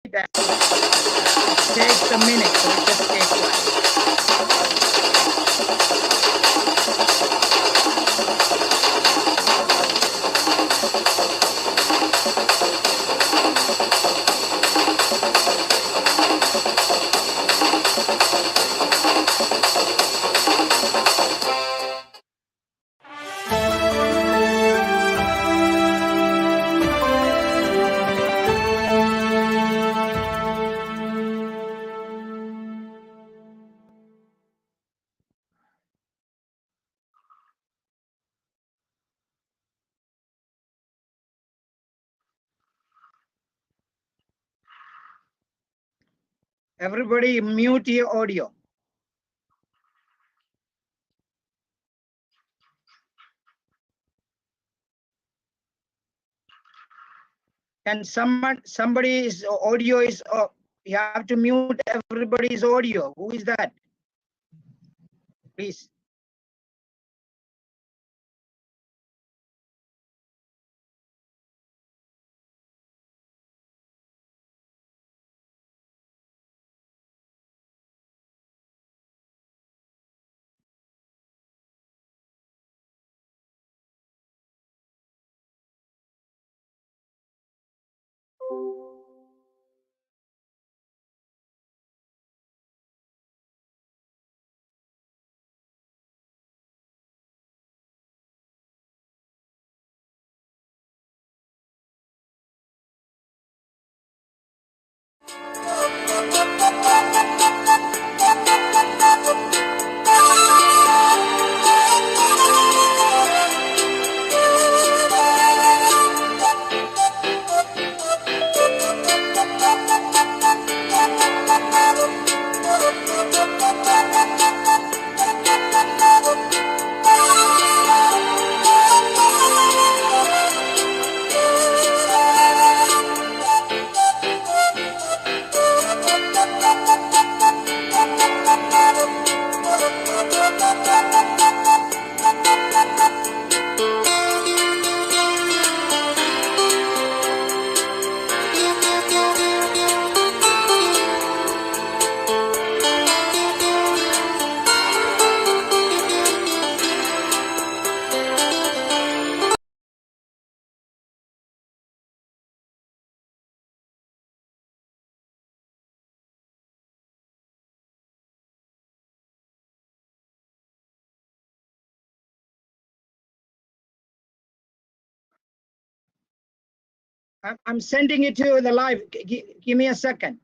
and it takes a minute, so it just takes one. Everybody mute your audio. And somebody's audio is, you have to mute everybody's audio. Who is that? Please. I'm sending it to the live. Give me a second.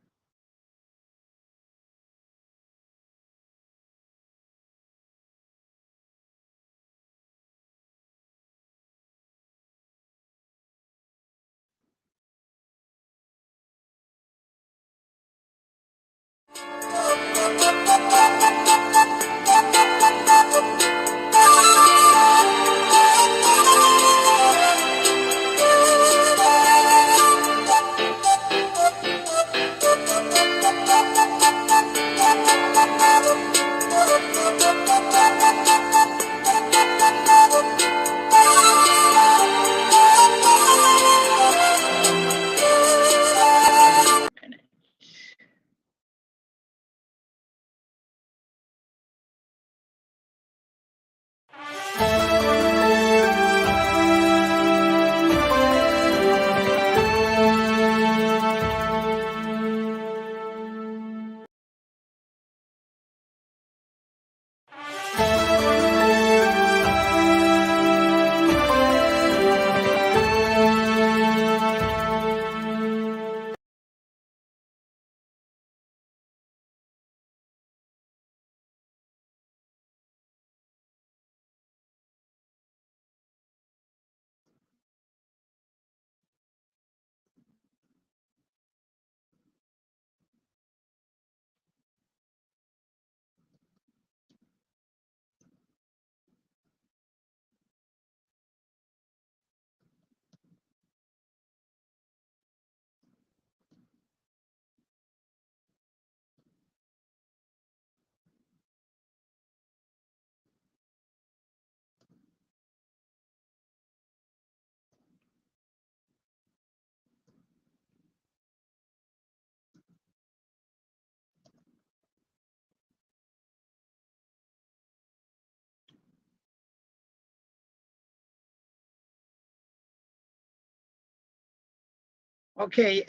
Okay.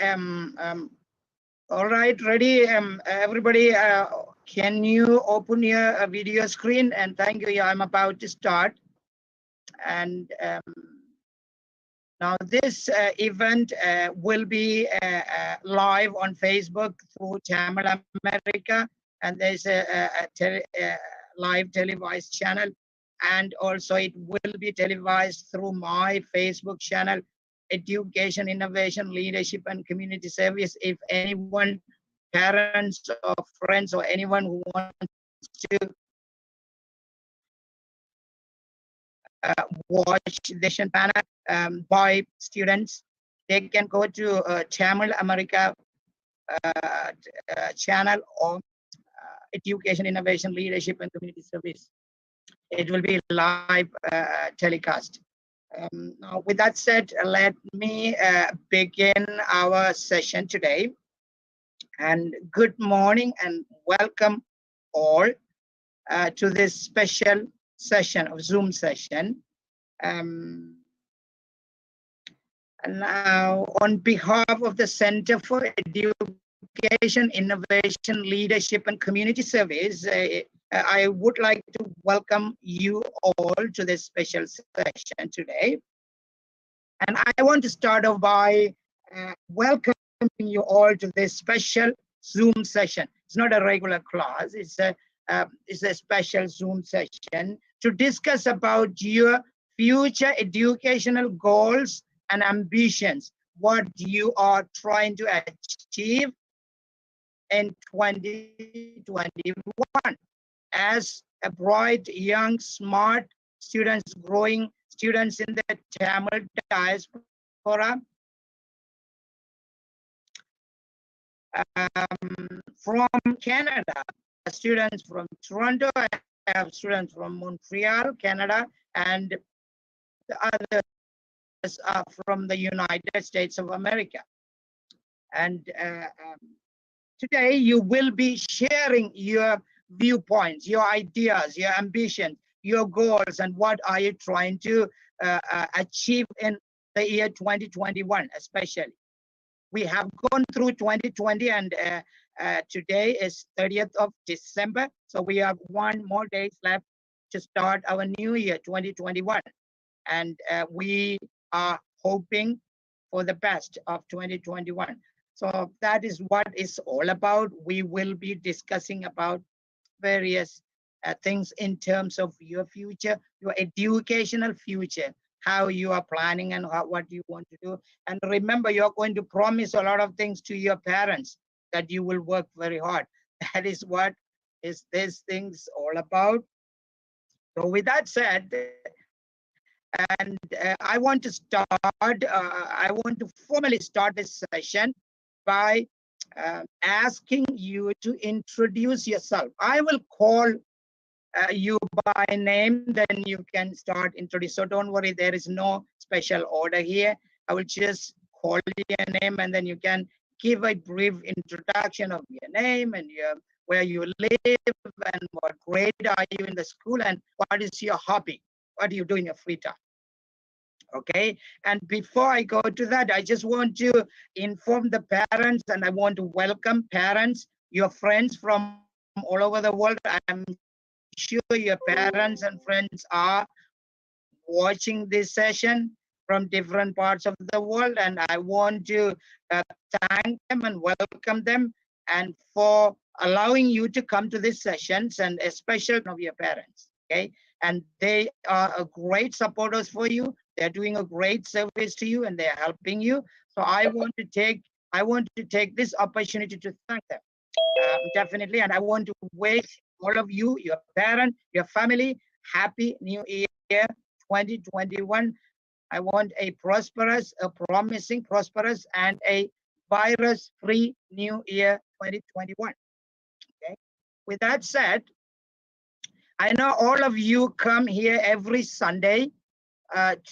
All right. Ready. Everybody. Can you open your video screen? And thank you. Yeah, I'm about to start. And now this event will be live on Facebook through Tamil America, and there's a live televised channel, and also it will be televised through my Facebook channel, Education, Innovation, Leadership, and Community Service. If anyone, parents or friends or anyone who wants to watch the panel by students, they can go to Tamil America channel or Education, Innovation, Leadership, and Community Service. It will be live telecast. Now, with that said, let me begin our session today. And good morning and welcome all to this special session of Zoom session. Now, on behalf of the Center for Education, Innovation, Leadership, and Community Service, I would like to welcome you all to this special session today. And I want to start off by welcoming you all to this special Zoom session. It's not a regular class, it's a special Zoom session to discuss about your future educational goals and ambitions, what you are trying to achieve in 2021 as a bright, young, smart students, growing students in the Tamil diaspora. From Canada, students from Toronto, I have students from Montreal, Canada, and the others are from the United States of America. And today you will be sharing your viewpoints, your ideas, your ambitions, your goals, and what are you trying to achieve in the year 2021, especially. We have gone through 2020 and today is 30th of December. So we have one more day left to start our new year 2021. And we are hoping for the best of 2021. So that is what it's all about. We will be discussing about various things in terms of your future, your educational future, how you are planning and what you want to do. And remember, you're going to promise a lot of things to your parents that you will work very hard. That is what is this things all about. So with that said, and I want to start, I want to formally start this session by asking you to introduce yourself. I will call you by name, then you can start introduce. So don't worry, there is no special order here. I will just call your name and then you can give a brief introduction of your name and where you live and what grade are you in the school and what is your hobby. What do you do in your free time? Okay, and before I go to that, I just want to inform the parents and I want to welcome parents, your friends from all over the world. I'm sure your parents and friends are watching this session from different parts of the world, and I want to thank them and welcome them and for allowing you to come to these sessions, and especially of your parents. Okay, and they are a great supporters for you. They're doing a great service to you and they're helping you. So I want to take this opportunity to thank them. Definitely, and I want to wish all of you, your parent, your family, happy new year 2021. I want a prosperous, a promising, prosperous, and a virus-free new year 2021. Okay. With that said, I know all of you come here every Sunday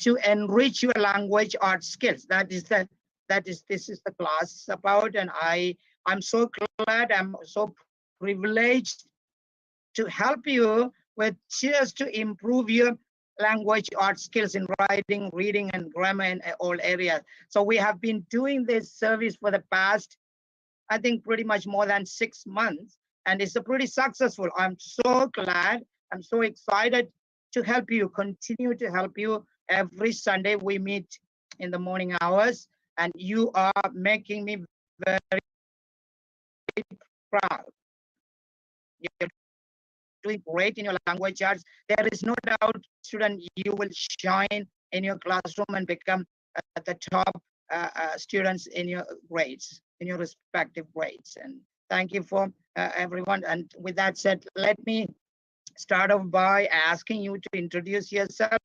to enrich your language art skills. This is the class about, and I'm so glad, I'm so privileged to help you with just to improve your language, art skills in writing, reading, and grammar in all areas. So we have been doing this service for the past, I think, pretty much more than 6 months, and it's a pretty successful. I'm so glad. I'm so excited to help you, continue to help you. Every Sunday we meet in the morning hours, and you are making me very proud. You're doing great in your language arts. There is no doubt, student, you will shine in your classroom and become the top students in your grades, in your respective grades. And thank you for everyone. And with that said, let me start off by asking you to introduce yourself.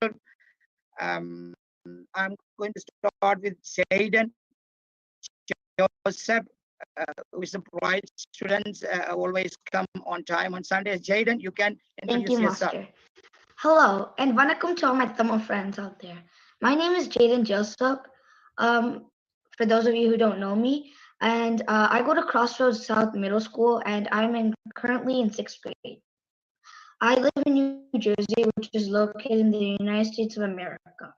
I'm going to start with Jaden Joseph, who is a bright student, always come on time on Sundays. Jaden, you can introduce yourself. Master. Hello, and vanakkam to all my Tamil friends out there. My name is Jaden Joseph. For those of you who don't know me, and I go to Crossroads South Middle School, and currently in 6th grade. I live in New Jersey, which is located in the United States of America.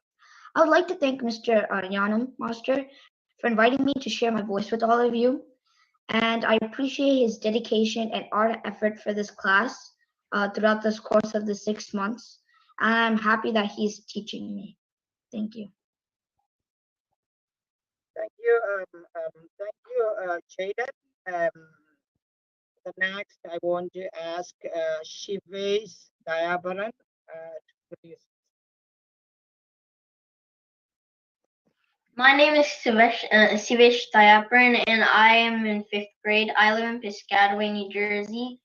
I would like to thank Mr. Yanam Master for inviting me to share my voice with all of you, and I appreciate his dedication and art effort for this class throughout this course of the 6 months. I'm happy that he's teaching me. Thank you. Thank you, Jaden. The next, I want to ask Shivesh Dayabaran to produce. My name is Sivesh Tayaparan, and I am in 5th grade. I live in Piscataway, New Jersey.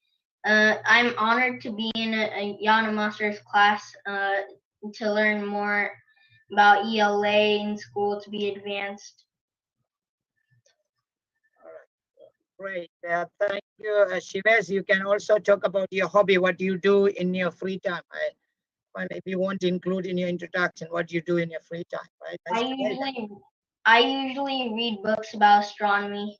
I'm honored to be in a Yana Master's class to learn more about ELA in school to be advanced. Great. Thank you, Shivesh. You can also talk about your hobby, what you do in your free time. If you want to include in your introduction, what you do in your free time, right? I usually read books about astronomy.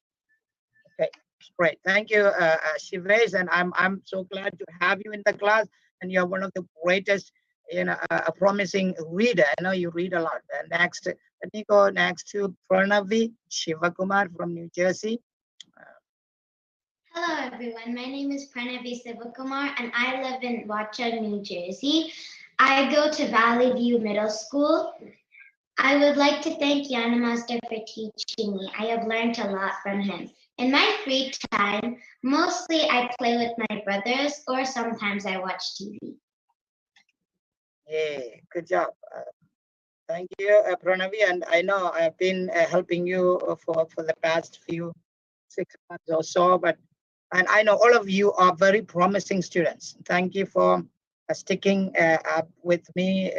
Okay, great. Thank you, Shivesh, and I'm so glad to have you in the class. And you're one of the greatest, a promising reader. I know you read a lot. And next, let me go next to Pranavi Shivakumar from New Jersey. Hello everyone, my name is Pranavi Sivakumar and I live in Watchung, New Jersey. I go to Valley View Middle School. I would like to thank Yana Master for teaching me. I have learned a lot from him. In my free time, mostly I play with my brothers or sometimes I watch TV. Yeah, good job. Thank you, Pranavi. And I know I've been helping you for the past 6 months or so, and I know all of you are very promising students. Thank you for sticking up with me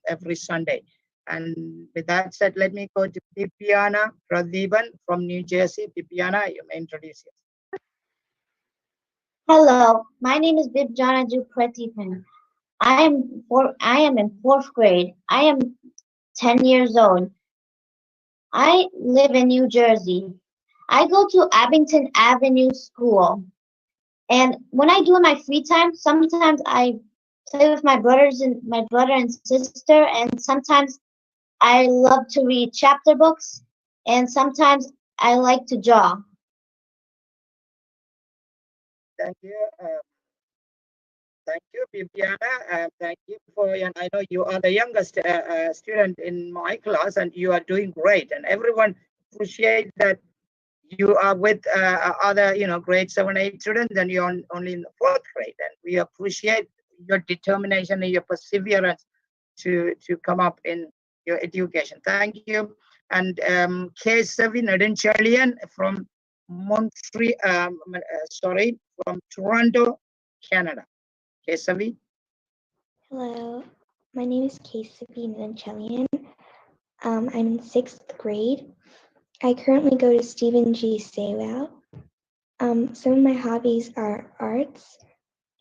every Sunday. And with that said, let me go to Pipiana Pradeepan from New Jersey. Pipiana, you may introduce yourself. Hello, my name is Bibjana Pradeepan. I am in 4th grade. I am 10 years old. I live in New Jersey. I go to Abington Avenue School. And when I do in my free time, sometimes I play with my brother and sister, and sometimes I love to read chapter books, and sometimes I like to draw. Thank you. Thank you, Bibiana. Thank you and I know you are the youngest student in my class, and you are doing great. And everyone appreciate that you are with other, grade 7, 8 students, and you're only in the 4th grade. And we appreciate your determination and your perseverance to come up in your education. Thank you. And Kesavi Nadanchalian from from Toronto, Canada. Kesavi. Hello, my name is Kesavi Nadanchalian. I'm in 6th grade. I currently go to Stephen G. Saywell. Some of my hobbies are arts,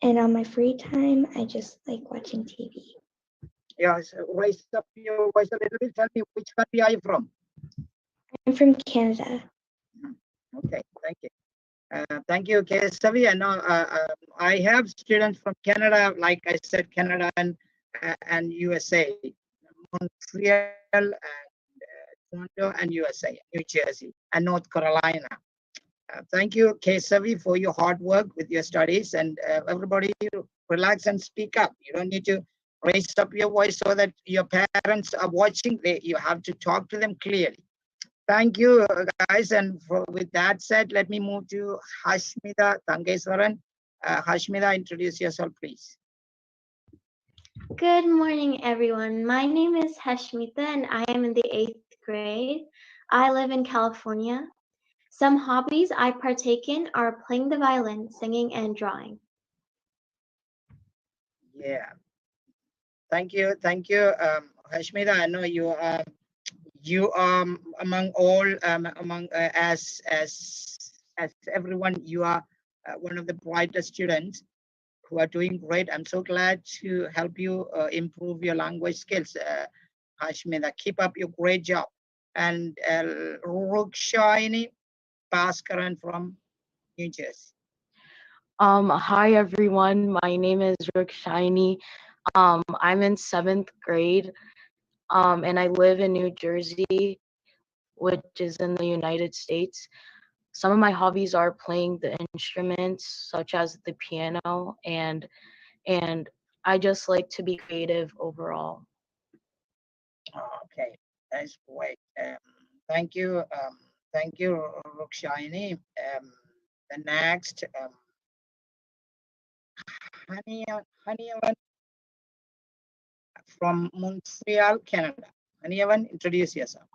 and on my free time, I just like watching TV. Yes, raise up your voice a little bit. Tell me, which country are you from? I'm from Canada. Okay, thank you. Thank you, Kesavi. I know I have students from Canada, like I said, Canada and and USA, Montreal and Toronto and USA, New Jersey and North Carolina. Thank you, Kesavi, for your hard work with your studies, and everybody relax and speak up. You don't need to raise up your voice so that your parents are watching. You have to talk to them clearly. Thank you, guys. And with that said, let me move to Hashmita Tangeswaran. Hashmita, introduce yourself, please. Good morning, everyone. My name is Hashmita, and I am in the 8th grade. I live in California. Some hobbies I partake in are playing the violin, singing, and drawing. Yeah. Thank you. Thank you, Hashmita. I know you are among all as everyone. You are one of the brightest students who are doing great. I'm so glad to help you improve your language skills, Hashmita. Keep up your great job. And Rukshini Bhaskaran from New Jersey. Hi everyone, my name is Rukshini. I'm in 7th grade, and I live in New Jersey, which is in the United States. Some of my hobbies are playing the instruments, such as the piano, and I just like to be creative overall. Okay, that's great. Thank you, Rukshini. The next, Honey from Montreal, Canada. Honey, introduce yourself.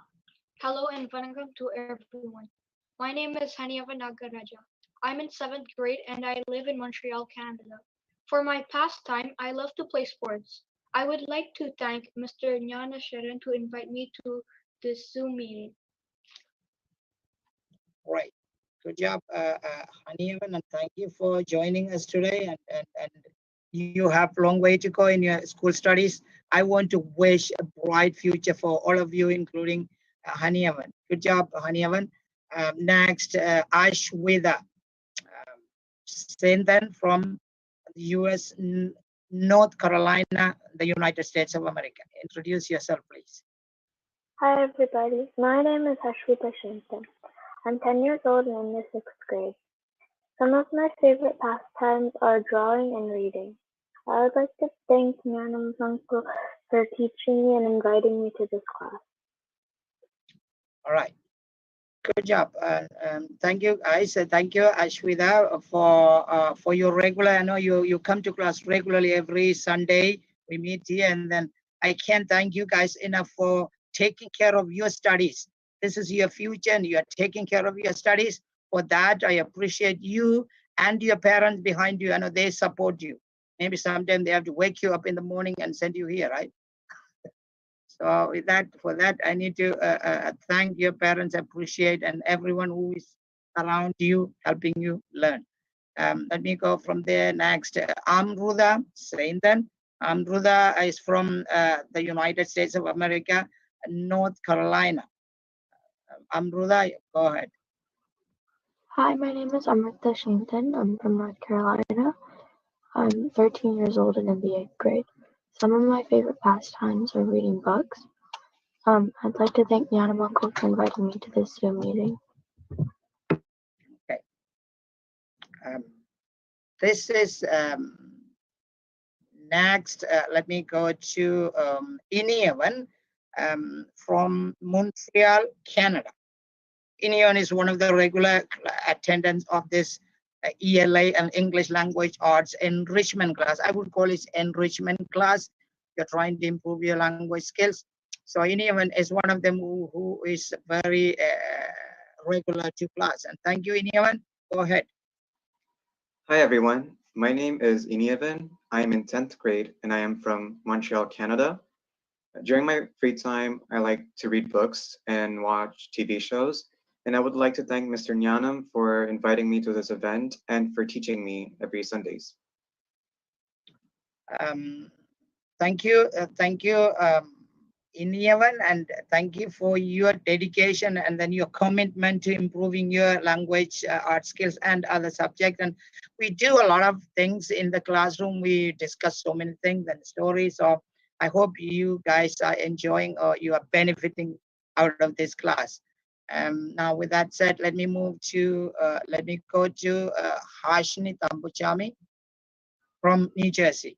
Hello and vanakkam to everyone. My name is Haniava Nagaraja. I'm in 7th grade and I live in Montreal, Canada. For my pastime, I love to play sports. I would like to thank Mr. Nyana Sharan to invite me to this Zoom meeting. Right. Good job, Hanivan, and thank you for joining us today. And you have a long way to go in your school studies. I want to wish a bright future for all of you, including Hanivan. Good job, Hanivan. Next, Ashwida Senthan from the US, North Carolina, the United States of America. Introduce yourself, please. Hi, everybody. My name is Ashwita Shinton. I'm 10 years old and in the 6th grade. Some of my favorite pastimes are drawing and reading. I would like to thank Nyanam's uncle for teaching me and inviting me to this class. All right. Good job. Thank you, guys. Thank you, Ashwita, for your regular. I know you come to class regularly every Sunday. We meet here, and then I can't thank you guys enough for taking care of your studies. This is your future, and you are taking care of your studies. For that, I appreciate you and your parents behind you. I know they support you. Maybe sometime they have to wake you up in the morning and send you here, right? So with that, for that, I need to thank your parents, appreciate, and everyone who is around you, helping you learn. Let me go from there next. Amruda Seindan. Amruda is from the United States of America, North Carolina. Amruda, go ahead. Hi, my name is Amrita Shinton. I'm from North Carolina. I'm 13 years old and in the 8th grade. Some of my favorite pastimes are reading books. I'd like to thank Nyanam Uncle for inviting me to this Zoom meeting. Okay. This is next. Let me go to Iniavan from Montreal, Canada. Iniavan is one of the regular attendants of this ELA and English Language Arts enrichment class. I would call it enrichment class. You're trying to improve your language skills. So Iniavan is one of them who is very regular to class. And thank you, Iniavan. Go ahead. Hi, everyone. My name is Inievan. I am in 10th grade and I am from Montreal, Canada. During my free time, I like to read books and watch TV shows. And I would like to thank Mr. Nyanam for inviting me to this event and for teaching me every Sundays. Thank you, Iniavan, and thank you for your dedication and then your commitment to improving your language art skills and other subjects. And we do a lot of things in the classroom. We discuss so many things and stories of I hope you guys are enjoying or you are benefiting out of this class. Now, with that said, let me go to Hashni Tambuchami from New Jersey.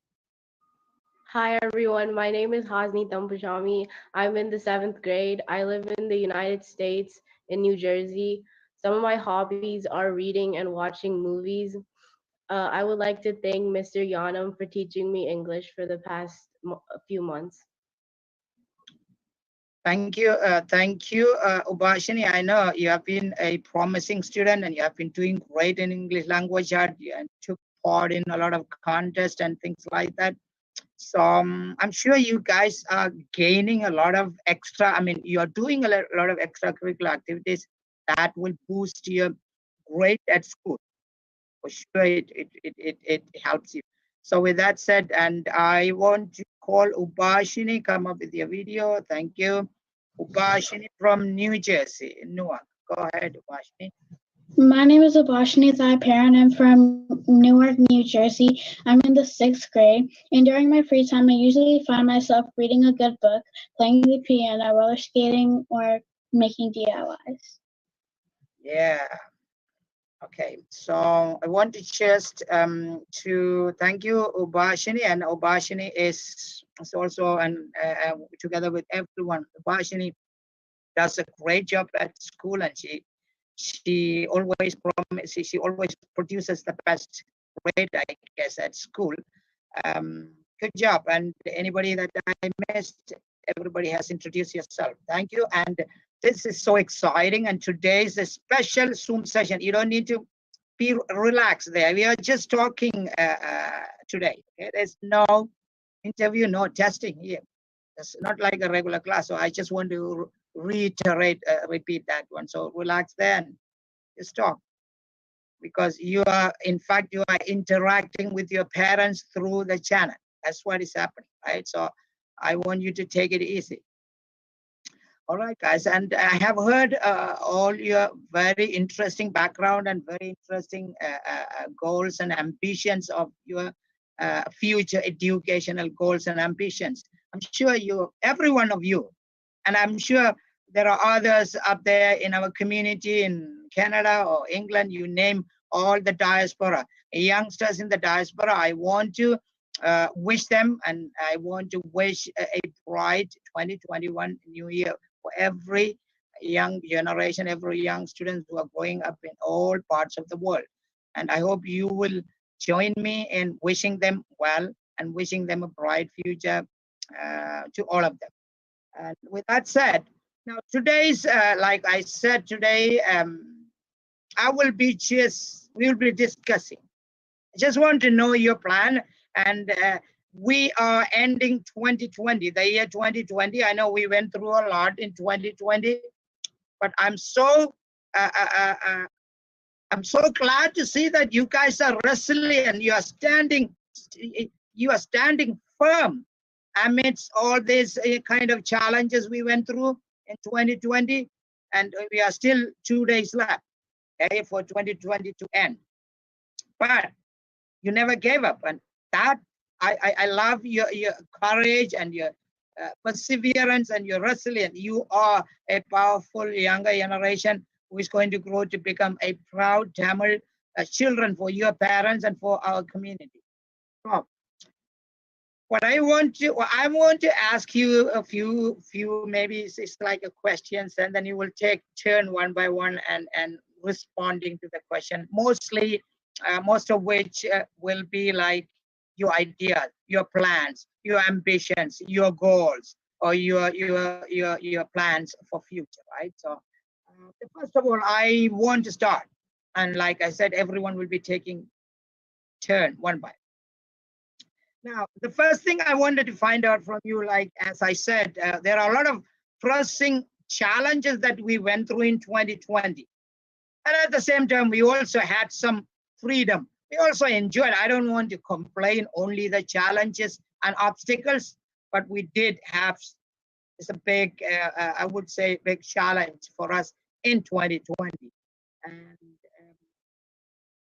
Hi everyone, my name is Hasni Tampujami. I'm in the 7th grade. I live in the United States in New Jersey. Some of my hobbies are reading and watching movies. I would like to thank Mr. Yanam for teaching me English for the past few months. Thank you, Ubashini. I know you have been a promising student and you have been doing great in English language art and took part in a lot of contests and things like that. So I'm sure you guys are gaining a lot of extra. I mean, you are doing a lot of extracurricular activities that will boost your grade at school. For sure, it helps you. So with that said, and I want to call Ubashini, come up with your video. Thank you. Ubashini from New Jersey, Newark. Go ahead, Ubashini. My name is Abashini Thaiparan. I'm from Newark, New Jersey. I'm in the 6th grade, and during my free time, I usually find myself reading a good book, playing the piano, roller skating, or making DIYs. Yeah. Okay. So I want to just to thank you, Ubashini, and Ubashini is also together with everyone. Ubashini does a great job at school, and she always produces the best grade, I guess, at school. Good job. And anybody that I missed, everybody has introduced yourself. Thank you. And this is so exciting. And today is a special Zoom session. You don't need to be relaxed there. We are just talking today. Okay? There's no interview, no testing here. It's not like a regular class. So I just want to repeat that one. So relax then. Just talk. Because you are, in fact, you are interacting with your parents through the channel. That's what is happening, right? So I want you to take it easy. All right, guys. And I have heard all your very interesting background and very interesting goals and ambitions of your future educational goals and ambitions. I'm sure every one of you, and I'm sure there are others up there in our community in Canada or England, you name all the diaspora, youngsters in the diaspora. I want to wish them, and I want to wish a bright 2021 New Year for every young generation, every young student who are growing up in all parts of the world. And I hope you will join me in wishing them well and wishing them a bright future to all of them. And with that said, now today's, like I said today, we'll be discussing. I just want to know your plan. And we are ending 2020, the year 2020. I know we went through a lot in 2020, but I'm so glad to see that you guys are resilient. You are standing firm amidst all these kind of challenges we went through in 2020, and we are still 2 days left, okay, for 2020 to end. But you never gave up, and that I love your courage and your perseverance and your resilience. You are a powerful younger generation who is going to grow to become a proud Tamil children for your parents and for our community. So, I want to ask you a few maybe it's like a questions, and then you will take turn one by one and responding to the question. Mostly, most of which will be like your ideas, your plans, your ambitions, your goals, or your plans for future, right? So, first of all, I want to start, and like I said, everyone will be taking turn one by. Now, the first thing I wanted to find out from you, like, as I said, there are a lot of pressing challenges that we went through in 2020. And at the same time, we also had some freedom. We also enjoyed. I don't want to complain only the challenges and obstacles, but we did have it's a big, I would say, big challenge for us in 2020. And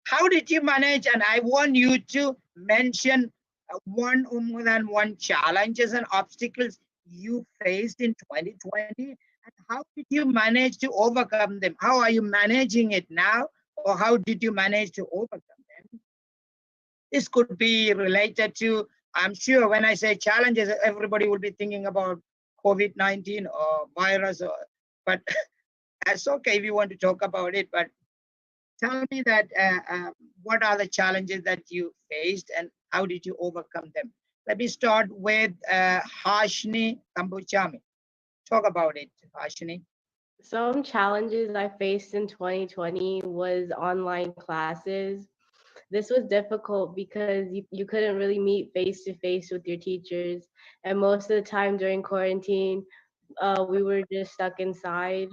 how did you manage? And I want you to mention one or more than one challenges and obstacles you faced in 2020, and how did you manage to overcome them? How are you managing it now, or how did you manage to overcome them? This could be related to, I'm sure when I say challenges, everybody will be thinking about COVID-19 or virus, but that's okay if you want to talk about it. But tell me that what are the challenges that you faced and how did you overcome them? Let me start with Hashni Tambuchami. Talk about it, Hashni. Some challenges I faced in 2020 was online classes. This was difficult because you couldn't really meet face to face with your teachers. And most of the time during quarantine, we were just stuck inside.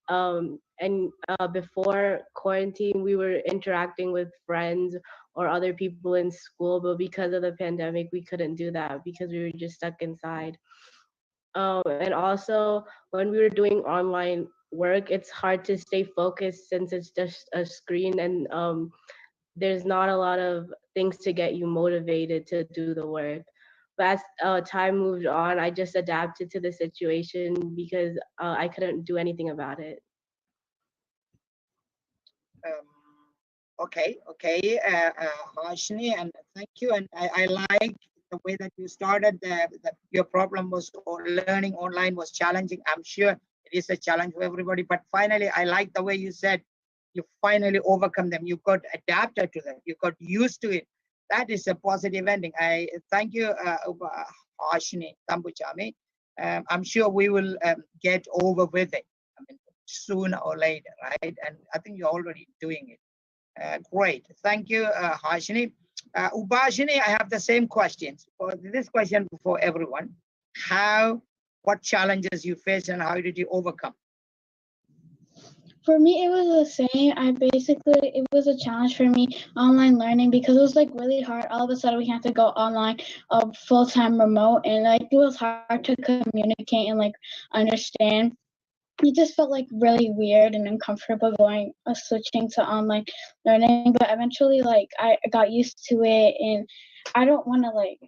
And before quarantine, we were interacting with friends or other people in school. But because of the pandemic, we couldn't do that because we were just stuck inside. And also, when we were doing online work, it's hard to stay focused since it's just a screen and there's not a lot of things to get you motivated to do the work. But as time moved on, I just adapted to the situation because I couldn't do anything about it. Okay, Hashni, and thank you. And I like the way that you started. That your problem was learning online was challenging. I'm sure it is a challenge for everybody. But finally, I like the way you said you finally overcome them. You got adapted to them. You got used to it. That is a positive ending. I thank you, Hashni Tambuchami. I'm sure we will get over with it. I mean, sooner or later, right? And I think you're already doing it. Great. Thank you, Hashini. Ubashini, I have the same questions. For this question for everyone. What challenges you faced and how did you overcome? For me, it was the same. It was a challenge for me, online learning, because it was like really hard. All of a sudden we had to go online, full-time remote, and like it was hard to communicate and like understand. It just felt like really weird and uncomfortable switching to online learning, but eventually like I got used to it, and I don't want to like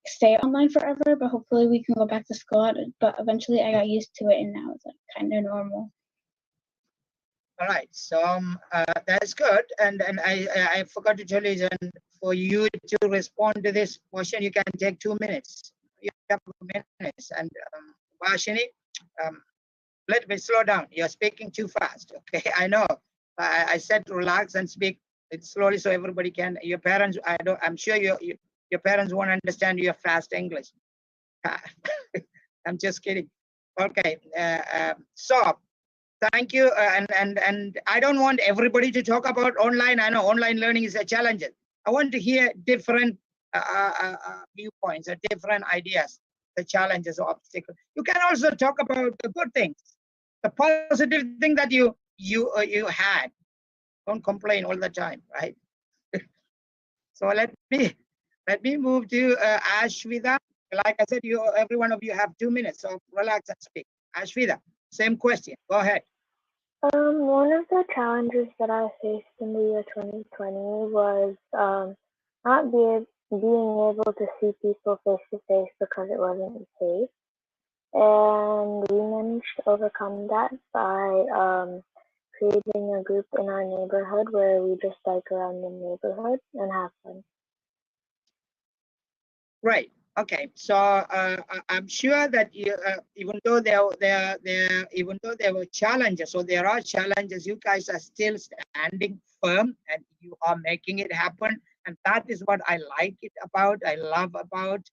stay online forever, but hopefully we can go back to school. But eventually I got used to it, and now it's like kind of normal. All right, so that's good. And I forgot to tell you that for you to respond to this question, you can take 2 minutes. You have 2 minutes. And Ubashini, let me slow down. You're speaking too fast. Okay, I know. I said relax and speak it slowly so everybody can. Your parents, I'm sure your parents won't understand your fast English. I'm just kidding. Okay, so thank you. And I don't want everybody to talk about online. I know online learning is a challenge. I want to hear different viewpoints or different ideas, the challenges or obstacles. You can also talk about the good things, the positive thing that you had. Don't complain all the time, right? So let me move to Ashwida. Like I said, every one of you have 2 minutes, so relax and speak. Ashwida, same question. Go ahead. One of the challenges that I faced in the year 2020 was not being able to see people face to face because it wasn't safe. And we managed to overcome that by creating a group in our neighborhood where we just bike around the neighborhood and have fun. Right. Okay. So I'm sure that even though there were challenges, so there are challenges, you guys are still standing firm and you are making it happen. And that is what I like it about. I love about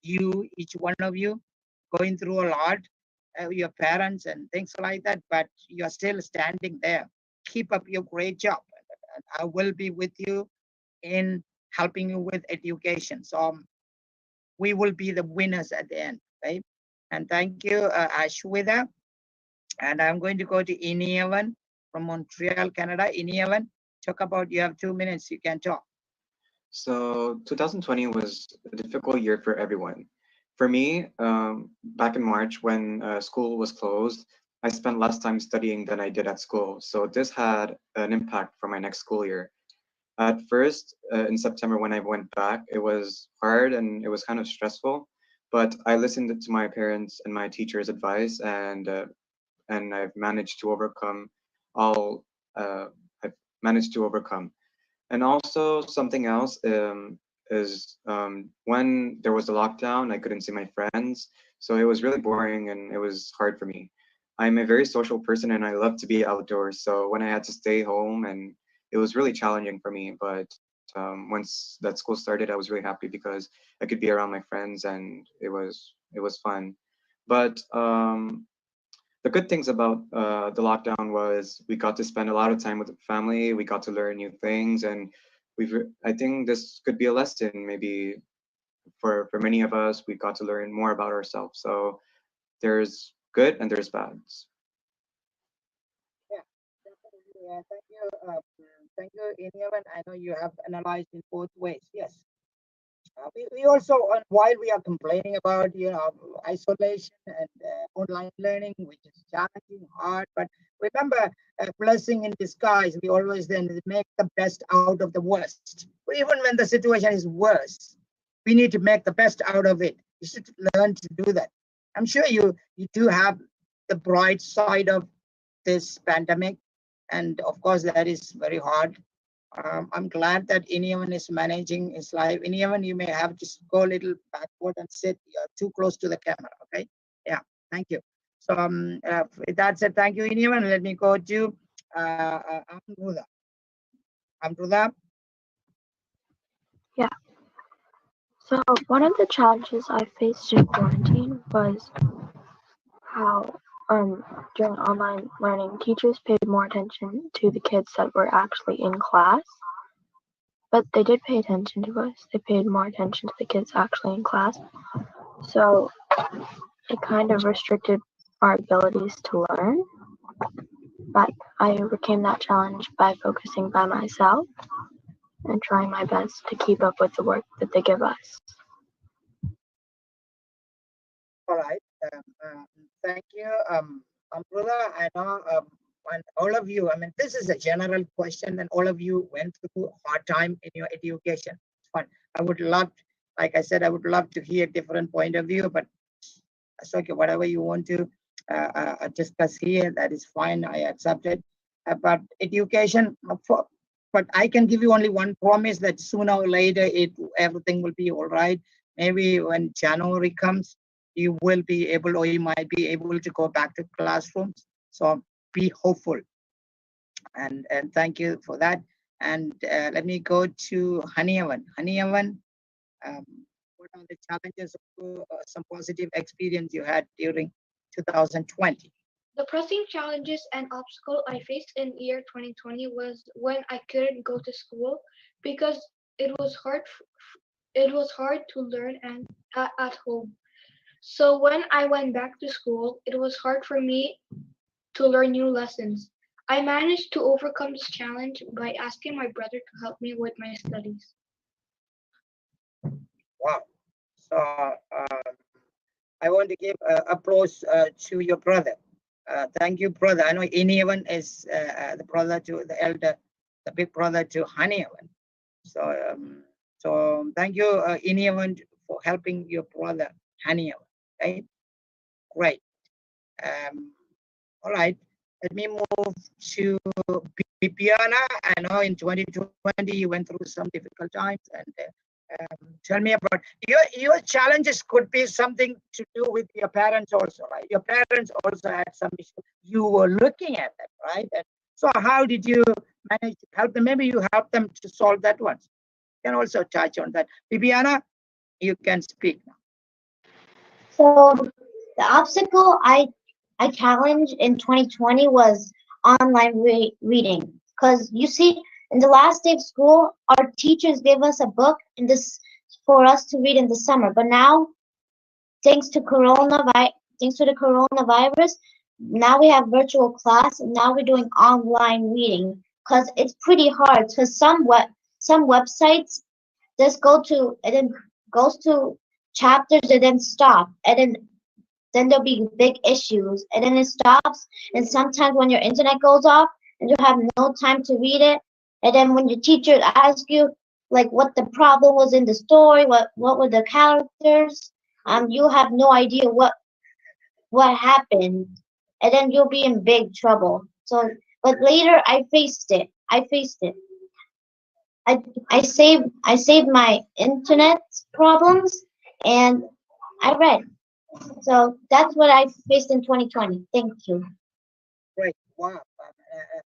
you, each one of you, going through a lot, your parents and things like that, but you're still standing there. Keep up your great job. And I will be with you in helping you with education. So we will be the winners at the end, right? And thank you, Ashwida. And I'm going to go to Inievan from Montreal, Canada. Inievan, talk about, you have 2 minutes, you can talk. So 2020 was a difficult year for everyone. For me, back in March when school was closed, I spent less time studying than I did at school. So this had an impact for my next school year. At first, in September when I went back, it was hard and it was kind of stressful, but I listened to my parents and my teacher's advice, and I've managed to overcome all. I've managed to overcome. And also something else is when there was a lockdown, I couldn't see my friends, so it was really boring and it was hard for me. I'm a very social person and I love to be outdoors. So when I had to stay home, and it was really challenging for me, but once that school started, I was really happy because I could be around my friends and it was fun. But the good things about the lockdown was we got to spend a lot of time with the family. We got to learn new things, and I think this could be a lesson. Maybe for many of us, we got to learn more about ourselves. So there's good and there's bads. Yeah, definitely. Thank you, Iniavan. I know you have analyzed in both ways. Yes. We also, while we are complaining about isolation and online learning, which is challenging, hard, but remember, a blessing in disguise. We always then make the best out of the worst. Even when the situation is worse, we need to make the best out of it. You should learn to do that. I'm sure you do have the bright side of this pandemic, and of course that is very hard. I'm glad that anyone is managing his life. Anyone, you may have to go a little backward and sit. You're too close to the camera. Okay. Yeah. Thank you. So with that said, thank you, anyone. Let me go to Amruda. Amruda. Yeah. So one of the challenges I faced in quarantine was how during online learning, teachers paid more attention to the kids that were actually in class. But they did pay attention to us. They paid more attention to the kids actually in class. So it kind of restricted our abilities to learn. But I overcame that challenge by focusing by myself and trying my best to keep up with the work that they give us. All right. Thank you, Amruda. I know, and all of you. I mean, this is a general question, and all of you went through a hard time in your education. It's fun. I would love, like I said, I would love to hear different point of view, but it's okay. Whatever you want to discuss here, that is fine. I accept it. But education, but I can give you only one promise that sooner or later everything will be all right. Maybe when January comes, you will be able, or you might be able to go back to classrooms. So be hopeful, and thank you for that. And let me go to Haniavan. Haniavan, what are the challenges or some positive experience you had during 2020? The pressing challenges and obstacle I faced in year 2020 was when I couldn't go to school because it was hard. It was hard to learn and at home. So when I went back to school, it was hard for me to learn new lessons. I managed to overcome this challenge by asking my brother to help me with my studies. Wow. So I want to give applause to your brother. Thank you, brother. I know anyone is the brother to the elder, the big brother to Haniavan. So thank you, anyone, for helping your brother Haniavan. Right? Great. All right. Let me move to Bibiana. I know in 2020 you went through some difficult times, and tell me about your challenges. Could be something to do with your parents also, right? Your parents also had some issues. You were looking at that, right? And so how did you manage to help them? Maybe you helped them to solve that one. You can also touch on that. Bibiana, you can speak now. So the obstacle I challenged in 2020 was online reading. Because you see, in the last day of school, our teachers gave us a book and this for us to read in the summer. But now, thanks to thanks to the coronavirus, now we have virtual class and now we're doing online reading. Because it's pretty hard. Because some websites just go to and then goes to chapters and then stop and then there'll be big issues and then it stops and sometimes when your internet goes off and you have no time to read it And then when your teacher asks you like what the problem was in the story, what were the characters, you have no idea what happened, and then you'll be in big trouble. So, but later I faced it. I faced it. I I saved my internet problems, and I read. So that's what I faced in 2020. Thank you. Great. Wow.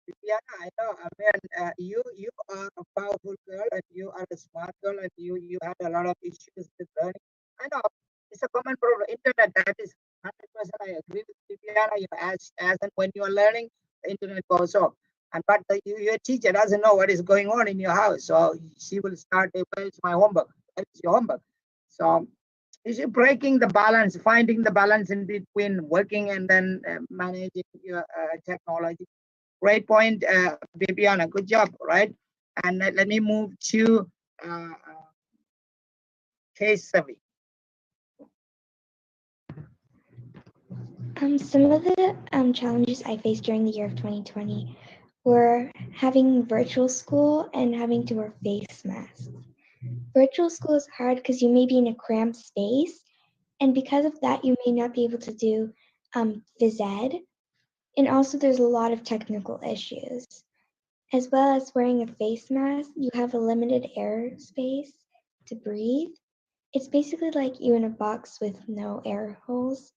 Viviana, I know. I mean, you are a powerful girl, and you are a smart girl, and you had a lot of issues with learning. I know it's a common problem. Internet, that is 100%. I agree with Viviana. You know, as and when you are learning, the internet goes off. And but your teacher doesn't know what is going on in your house, so she will start. Where's my homework? Where's your homework? So is it breaking the balance, finding the balance in between working and then managing your technology? Great point, Bibiana. Good job, right? And let me move to case study. Some of the challenges I faced during the year of 2020 were having virtual school and having to wear face masks. Virtual school is hard because you may be in a cramped space, and because of that, you may not be able to do phys ed. And also, there's a lot of technical issues. As well as wearing a face mask, you have a limited air space to breathe. It's basically like you in a box with no air holes,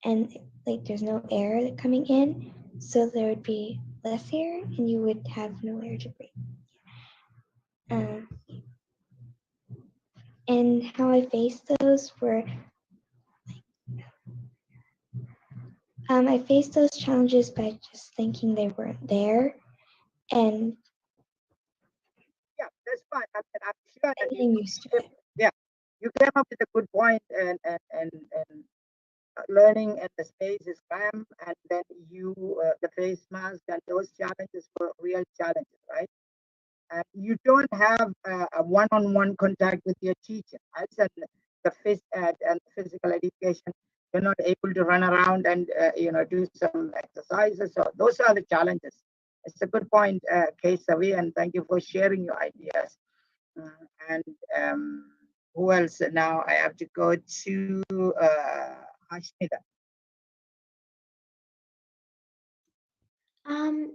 and like there's no air coming in, so there would be less air, and you would have no air to breathe. And how I faced those were, I faced those challenges by just thinking they weren't there, and Yeah, that's fine. I'm sure that getting used to it. yeah, you came up with a good point, and learning and the space is cramped, and then you the face mask and those challenges were real challenges, right? And you don't have a one-on-one contact with your teacher. I said the phys ed and physical education, you're not able to run around and do some exercises. So those are the challenges. It's a good point, Kay Savi, and thank you for sharing your ideas. And who else now? I have to go to Hashmita.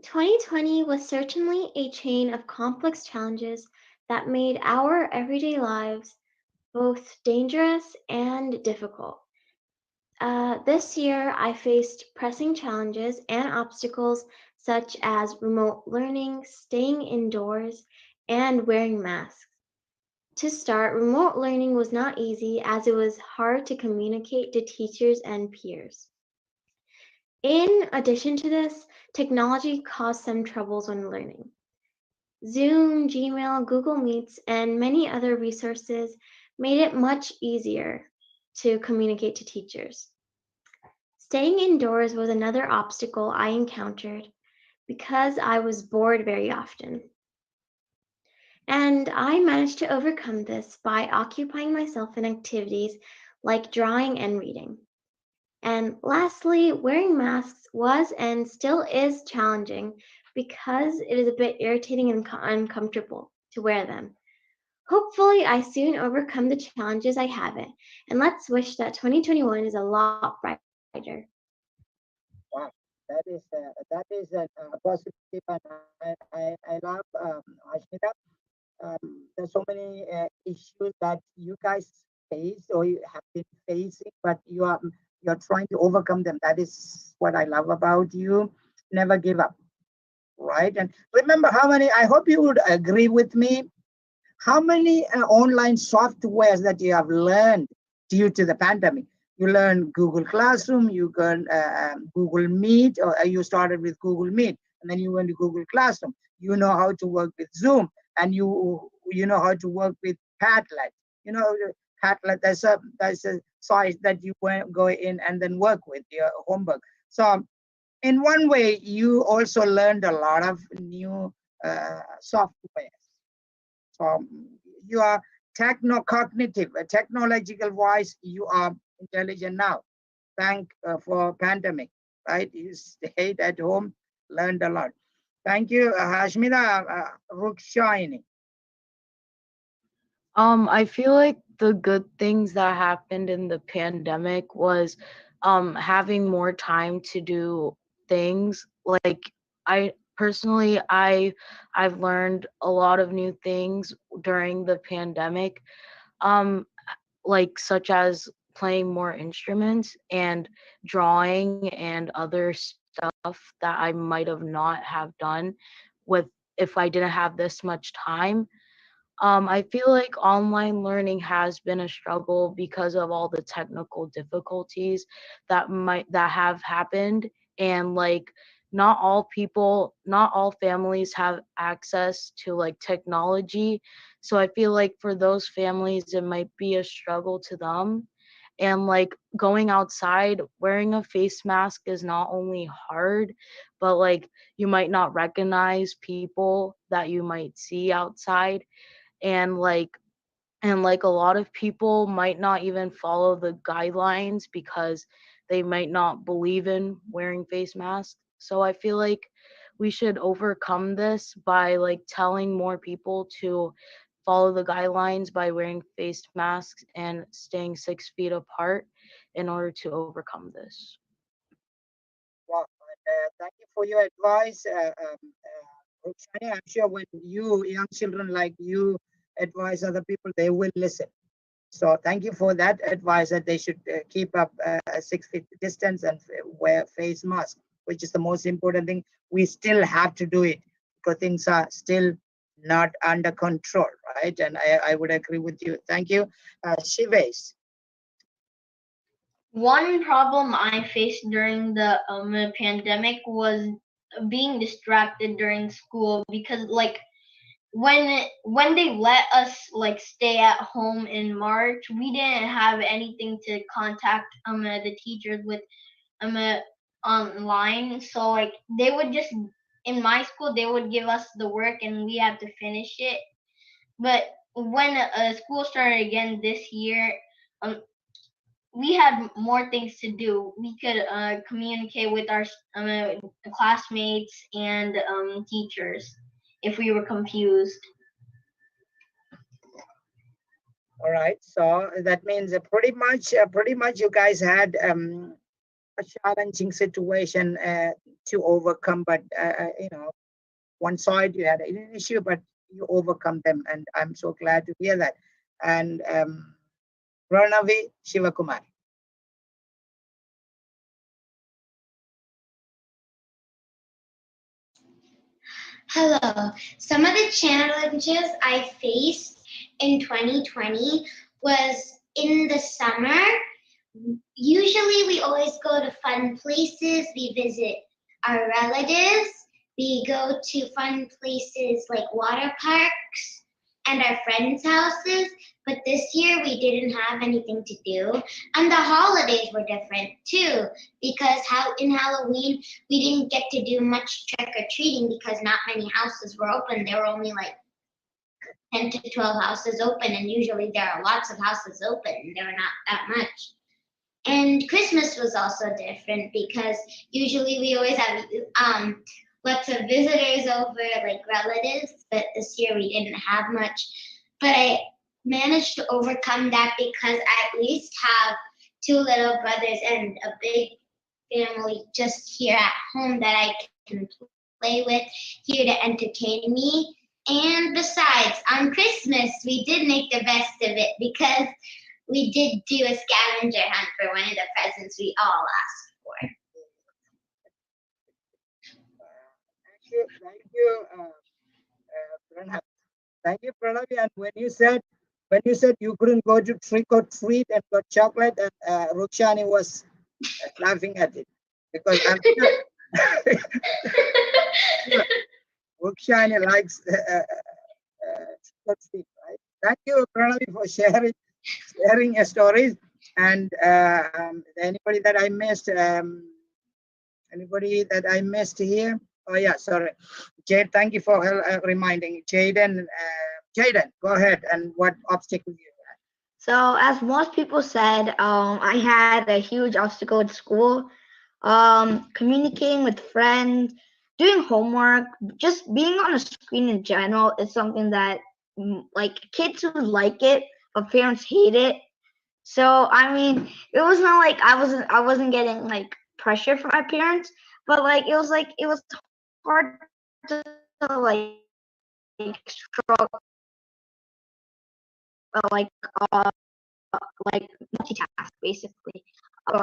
2020 was certainly a chain of complex challenges that made our everyday lives both dangerous and difficult. This year, I faced pressing challenges and obstacles such as remote learning, staying indoors, and wearing masks. To start, remote learning was not easy as it was hard to communicate to teachers and peers. In addition to this, technology caused some troubles when learning. Zoom, Gmail, Google Meets, and many other resources made it much easier to communicate to teachers. Staying indoors was another obstacle I encountered because I was bored very often. And I managed to overcome this by occupying myself in activities like drawing and reading. And lastly, wearing masks was and still is challenging because it is a bit irritating and uncomfortable to wear them. Hopefully, I soon overcome the challenges I have it, and let's wish that 2021 is a lot brighter. Wow, that is a positive, and I love Ashmita. There's so many issues that you guys face or you have been facing, but you're trying to overcome them. That is what I love about you. Never give up, right? And remember how many. I hope you would agree with me. How many online softwares that you have learned due to the pandemic? You learned Google Classroom, you learned Google Meet, or you started with Google Meet, and then you went to Google Classroom. You know how to work with Zoom, and you know how to work with Padlet. You know, Padlet, that's a site that you go in and then work with your homework. So in one way, you also learned a lot of new software. So you are techno-cognitive, technological wise, you are intelligent now. Thank for pandemic, right? You stayed at home, learned a lot. Thank you, Hashmita. Rukshini. I feel like the good things that happened in the pandemic was having more time to do things. Like I personally I've learned a lot of new things during the pandemic. Um like such as playing more instruments and drawing and other stuff that I might have not have done with if I didn't have this much time. I feel like online learning has been a struggle because of all the technical difficulties that have happened, and like not all families have access to like technology. So I feel like for those families it might be a struggle to them. And like going outside wearing a face mask is not only hard, but like you might not recognize people that you might see outside, and like a lot of people might not even follow the guidelines because they might not believe in wearing face masks. So I feel like we should overcome this by like telling more people to follow the guidelines by wearing face masks and staying 6 feet apart in order to overcome this. Wow. Thank you for your advice, Rukshani. I'm sure when you young children like you advise other people, they will listen. So thank you for that advice that they should keep up 6 feet distance and wear face mask, which is the most important thing. We still have to do it because things are still not under control, right? And I would agree with you. Thank you. Shivesh. One problem I faced during the pandemic was being distracted during school because like when they let us like stay at home in March, we didn't have anything to contact the teachers with uh, online. So like they would just in my school they would give us the work and we had to finish it. But when school started again this year, um, we had more things to do. We could communicate with our classmates and teachers if we were confused. All right. So that means pretty much you guys had a challenging situation to overcome, but one side you had an issue, but you overcome them, and I'm so glad to hear that. And Pranavi Shivakumar. Hello. Some of the challenges I faced in 2020 was in the summer. Usually, we always go to fun places. We visit our relatives. We go to fun places like water parks and our friends' houses. But this year, we didn't have anything to do. And the holidays were different too, because in Halloween, we didn't get to do much trick or treating because not many houses were open. There were only like 10 to 12 houses open, and usually there are lots of houses open, and there were not that much. And Christmas was also different because usually we always have lots of visitors over, like relatives, but this year we didn't have much. But I managed to overcome that because I at least have two little brothers and a big family just here at home that I can play with here to entertain me. And besides, on Christmas, we did make the best of it because we did do a scavenger hunt for one of the presents we all asked for. Thank you, Pranav. Thank you, Pranavi. And when you said you couldn't go to trick or treat and got chocolate, and Rukshani was laughing at it because I'm sure Rukshani likes trick or treat, right? Thank you, Pranavi, for sharing your stories. And anybody that I missed, anybody that I missed here? Oh yeah, sorry, Jade. Thank you for reminding Jaden. Jaden, go ahead. And what obstacles you had? So, as most people said, I had a huge obstacle at school. Communicating with friends doing homework, just being on a screen in general is something that like kids who like it, but parents hate it. So I mean, it was not like I wasn't getting like pressure from my parents, but like it was hard to struggle, like uh like multitask basically.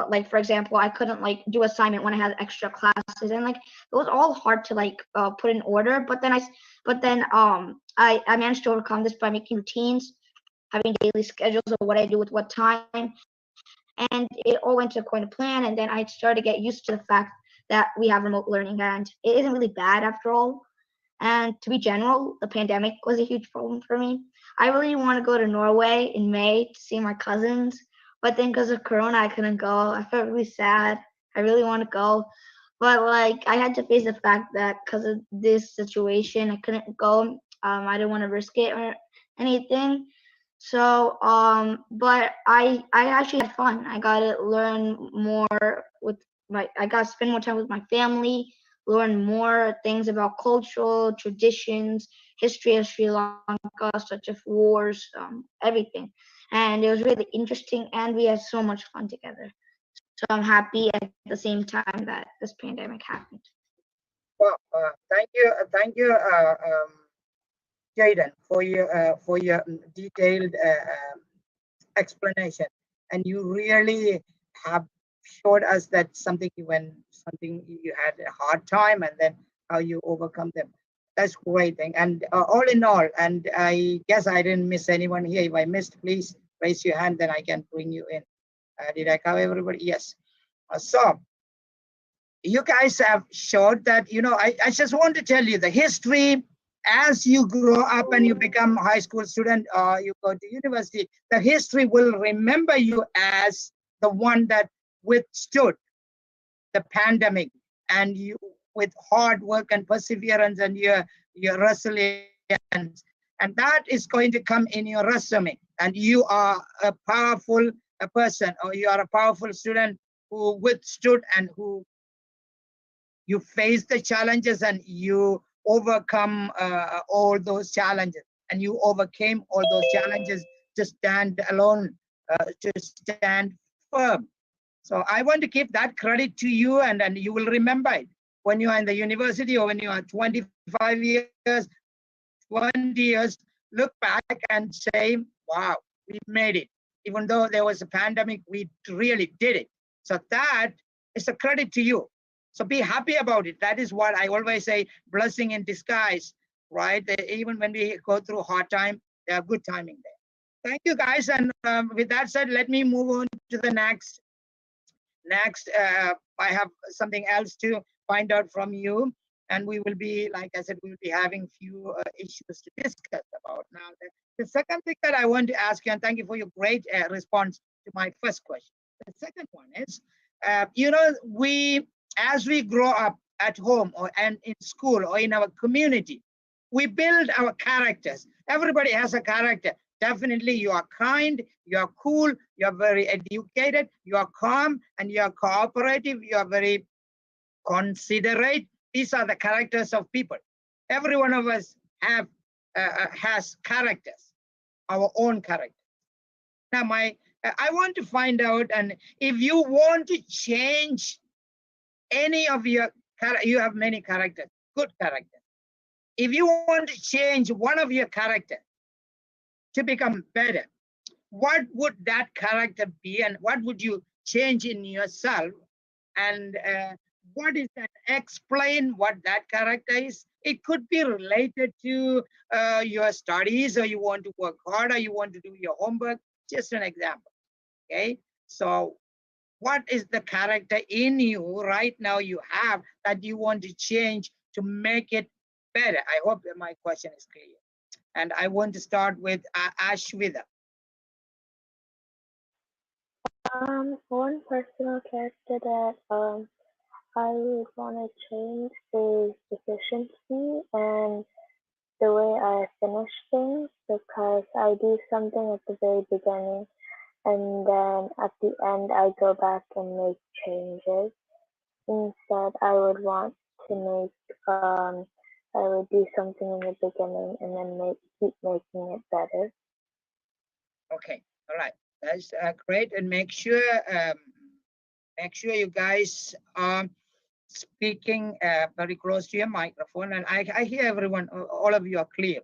Like for example, I couldn't like do assignment when I had extra classes, and like it was all hard to like put in order. But then I managed to overcome this by making routines, having daily schedules of what I do with what time, and it all went according to plan. And then I started to get used to the fact that we have remote learning, and it isn't really bad after all. And to be general, the pandemic was a huge problem for me. I really want to go to Norway in May to see my cousins, but then because of Corona, I couldn't go. I felt really sad. I really want to go, but like I had to face the fact that because of this situation, I couldn't go. I didn't want to risk it or anything. So, but I actually had fun. I got to learn more with I got to spend more time with my family, learn more things about cultural traditions, history of Sri Lanka, such as wars, everything. And it was really interesting, and we had so much fun together. So I'm happy at the same time that this pandemic happened. Well, thank you, Jaden, for your detailed explanation, and you really have showed us that something you had a hard time, and then how you overcome them. That's great thing. And all in all, and I guess I didn't miss anyone here. If I missed, please raise your hand, then I can bring you in. Did I cover everybody? Yes. So you guys have showed that, I just want to tell you the history. As you grow up and you become a high school student or you go to university, the history will remember you as the one that withstood the pandemic, and you with hard work and perseverance and your resilience, and that is going to come in your resume, and you are a powerful person, or you are a powerful student who withstood and who you face the challenges and you overcome all those challenges, and you overcame all those challenges to stand alone, to stand firm. So I want to give that credit to you, and you will remember it when you are in the university, or when you are 25 years, 20 years, look back and say, wow, we made it. Even though there was a pandemic, we really did it. So that is a credit to you. So be happy about it. That is what I always say, blessing in disguise, right? Even when we go through hard time, there are good timing there. Thank you, guys. And with that said, let me move on to the next. I have something else to find out from you, and we will be, like I said, we will be having few issues to discuss about. Now, the second thing that I want to ask you, and thank you for your great response to my first question. The second one is, we as we grow up at home and in school or in our community, we build our characters. Everybody has a character. Definitely, you are kind, you are cool, you are very educated, you are calm, and you are cooperative, you are very considerate. These are the characters of people. Every one of us has characters, our own character. Now, I want to find out, and if you want to change any of you have many characters, good characters. If you want to change one of your characters to become better, what would that character be, and what would you change in yourself, and what is that? Explain what that character is. It could be related to your studies, or you want to work hard, or you want to do your homework. Just an example. Okay, so what is the character in you right now you have that you want to change to make it better? I hope that my question is clear. And I want to start with Ashwita. One personal character that I would want to change is efficiency and the way I finish things, because I do something at the very beginning and then at the end I go back and make changes. Instead, I would want to make I would do something in the beginning and then keep making it better. Okay, all right, that's great. And make sure you guys are speaking very close to your microphone, and I hear everyone. All of you are clear.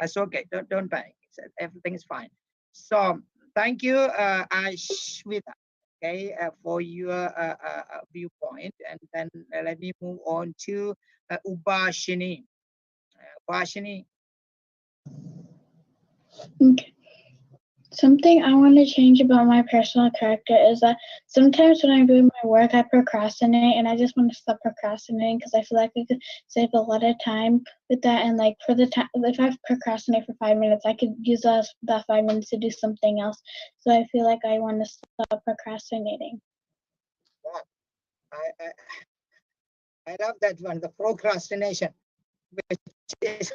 That's okay. Don't panic. Everything is fine. So thank you, Ashwita, okay, for your viewpoint. And then let me move on to Ubashini. Ubashini. Okay. Something I want to change about my personal character is that sometimes when I'm doing my work, I procrastinate, and I just want to stop procrastinating because I feel like I could save a lot of time with that. And like for the time, if I procrastinate for 5 minutes, I could use that 5 minutes to do something else. So I feel like I want to stop procrastinating. Wow. I love that one, the procrastination, which is,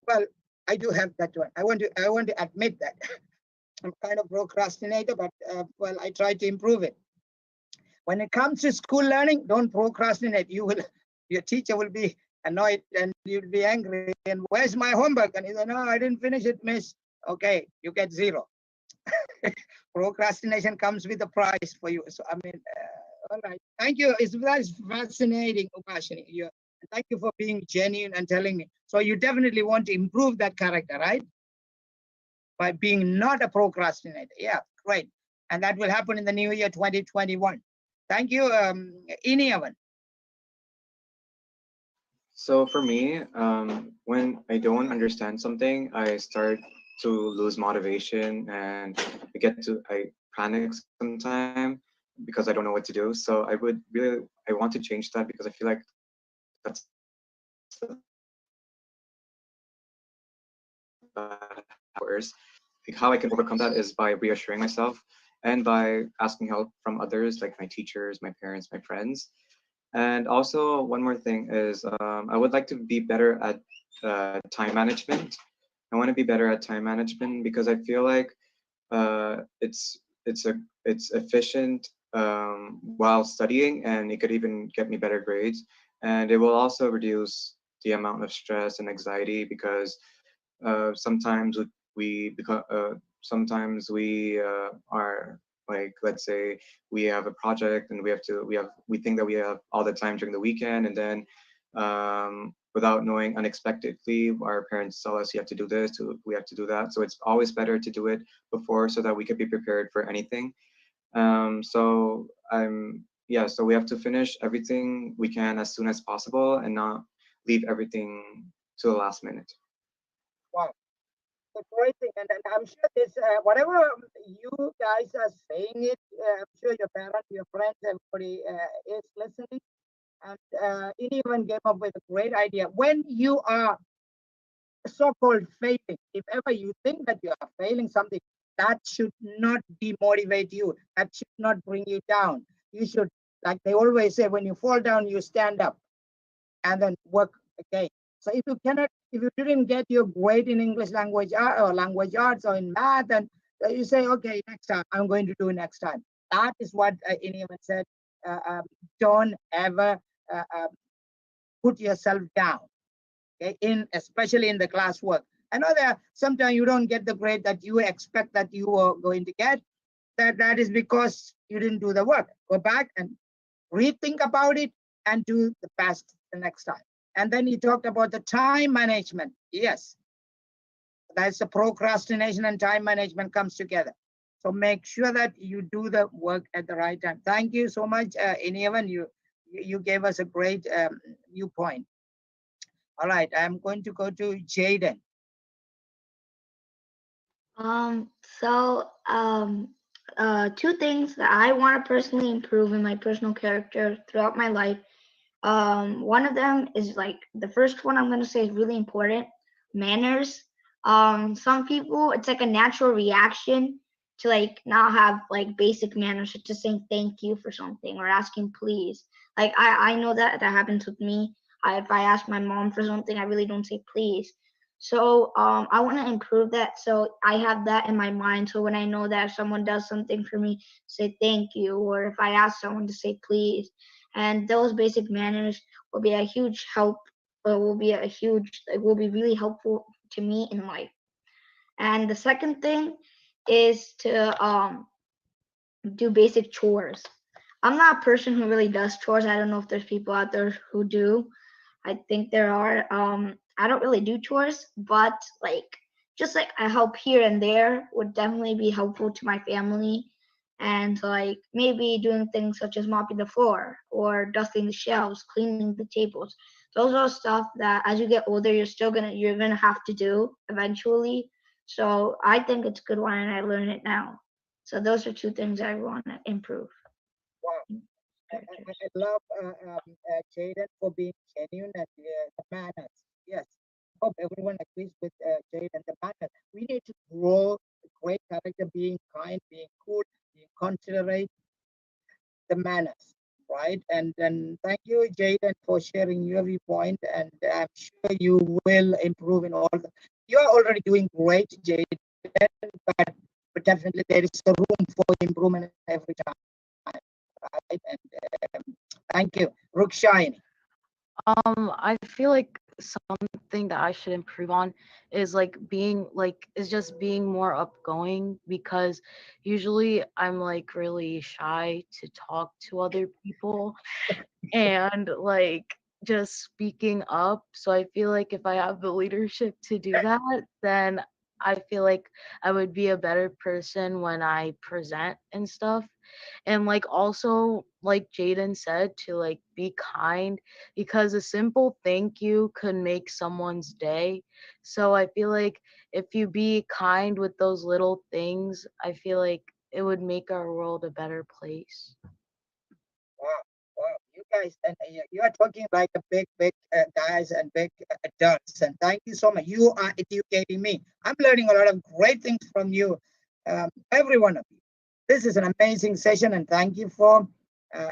well, I do have that one. I want to admit that. I'm kind of procrastinator, but well, I try to improve it. When it comes to school learning, don't procrastinate. Your teacher will be annoyed and you'll be angry. And where's my homework? And he said, no, I didn't finish it, miss. Okay, you get 0. Procrastination comes with a prize for you. So, I mean, all right. Thank you. That's fascinating, Upashini. Thank you for being genuine and telling me. So you definitely want to improve that character, right? By being not a procrastinator. Yeah, great. And that will happen in the new year 2021. Thank you, Iniavan. So for me, when I don't understand something, I start to lose motivation and I panic sometimes because I don't know what to do. So I want to change that because I feel like that's hours. Like how I can overcome that is by reassuring myself and by asking help from others, like my teachers, my parents, my friends. And also one more thing is I would like to be better at time management. I want to be better at time management because I feel like it's efficient while studying, and it could even get me better grades. And it will also reduce the amount of stress and anxiety because sometimes sometimes we are like, let's say we have a project and we think that we have all the time during the weekend, and then without knowing, unexpectedly our parents tell us you have to do this, we have to do that. So it's always better to do it before so that we could be prepared for anything. So so we have to finish everything we can as soon as possible and not leave everything to the last minute. Wow. The great thing, and I'm sure this, whatever you guys are saying it, I'm sure your parents, your friends, everybody is listening, and anyone came up with a great idea. When you are so-called failing, if ever you think that you are failing something, that should not demotivate you. That should not bring you down. You should, like they always say, when you fall down, you stand up and then work again. So if you didn't get your grade in English language or language arts or in math, and you say, okay, next time I'm going to do next time. That is what anyone said. Don't ever put yourself down. Okay, especially in the classwork. I know that sometimes you don't get the grade that you expect that you were going to get. That is because you didn't do the work. Go back and rethink about it and do the best the next time. And then he talked about the time management. Yes, that's the procrastination and time management comes together. So make sure that you do the work at the right time. Thank you so much, Iniavan. You gave us a great viewpoint. All right, I'm going to go to Jaden. Two things that I want to personally improve in my personal character throughout my life. One of them is like the first one I'm going to say is really important, manners. Some people, it's like a natural reaction to like not have like basic manners, such as saying thank you for something or asking please. Like I know that happens with me. If I ask my mom for something, I really don't say please. So I want to improve that. So I have that in my mind. So when I know that if someone does something for me, say thank you, or if I ask someone to say please, and those basic manners will be a huge help. Will be really helpful to me in life. And the second thing is to do basic chores. I'm not a person who really does chores. I don't know if there's people out there who do. I think there are. I don't really do chores, but like just like I help here and there would definitely be helpful to my family. And like maybe doing things such as mopping the floor or dusting the shelves, cleaning the tables. Those are stuff that as you get older, you're gonna have to do eventually. So I think it's a good one, and I learn it now. So those are two things I want to improve. Wow. I love Jaden for being genuine and the manners. Yes, hope everyone agrees with Jaden. The manners. We need to grow great character, being kind, being good, being considerate, the manners, right? And thank you, Jaden, for sharing your viewpoint. And I'm sure you will improve in all. You are already doing great, Jaden, but definitely there is a room for improvement every time. Right? And thank you, Rukshine. I feel like something that I should improve on is just being more upgoing, because usually I'm like really shy to talk to other people and like just speaking up. So I feel like if I have the leadership to do that, then I feel like I would be a better person when I present and stuff. And like also like Jaden said, to like be kind, because a simple thank you could make someone's day. So I feel like if you be kind with those little things, I feel like it would make our world a better place. Wow, wow, you guys, and you are talking like a big guys and big adults. And thank you so much. You are educating me. I'm learning a lot of great things from you, every one of you. This is an amazing session, and thank you for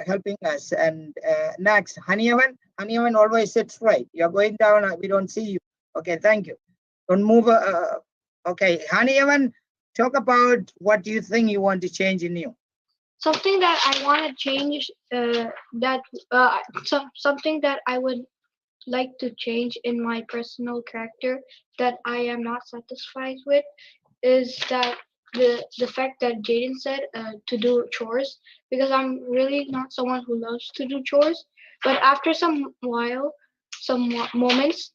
helping us. And next, Haniavan. Haniavan always sits right. You're going down. We don't see you. Okay, thank you. Don't move. Okay, Haniavan, talk about what you think you want to change in you. Something that I want to change, something that I would like to change in my personal character that I am not satisfied with is that the fact that Jaden said to do chores, because I'm really not someone who loves to do chores. But after moments,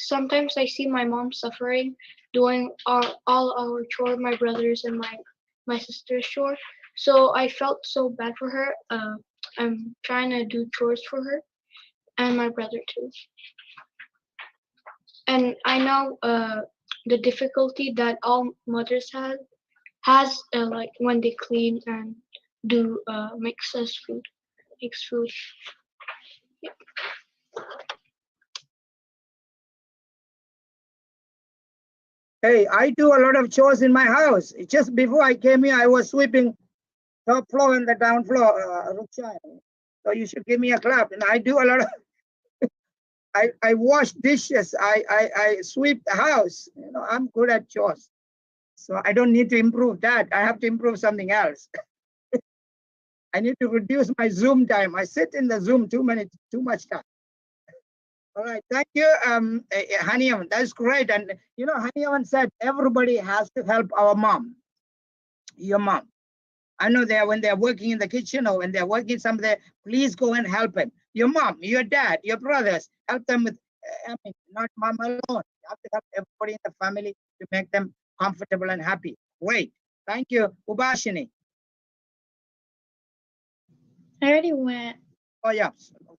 sometimes I see my mom suffering doing all our chore, my brothers and my sister's chore. So I felt so bad for her. I'm trying to do chores for her and my brother too. And I know the difficulty that all mothers has like when they clean and do makes food. Yeah. Hey, I do a lot of chores in my house. Just before I came here, I was sweeping top floor and the down floor, Ruksha. So you should give me a clap. And I do a lot of. I wash dishes. I sweep the house. You know, I'm good at chores. So I don't need to improve that. I have to improve something else. I need to reduce my Zoom time. I sit in the Zoom too much time. All right, thank you, Haniavan. That's great. And you know, Haniavan said everybody has to help our mom, your mom. I know that when they're working in the kitchen or when they're working somewhere, please go and help him. Your mom, your dad, your brothers, help them with, I mean, not mom alone. You have to help everybody in the family to make them comfortable and happy. Great. Thank you, Ubashini. I already went. Oh, yeah.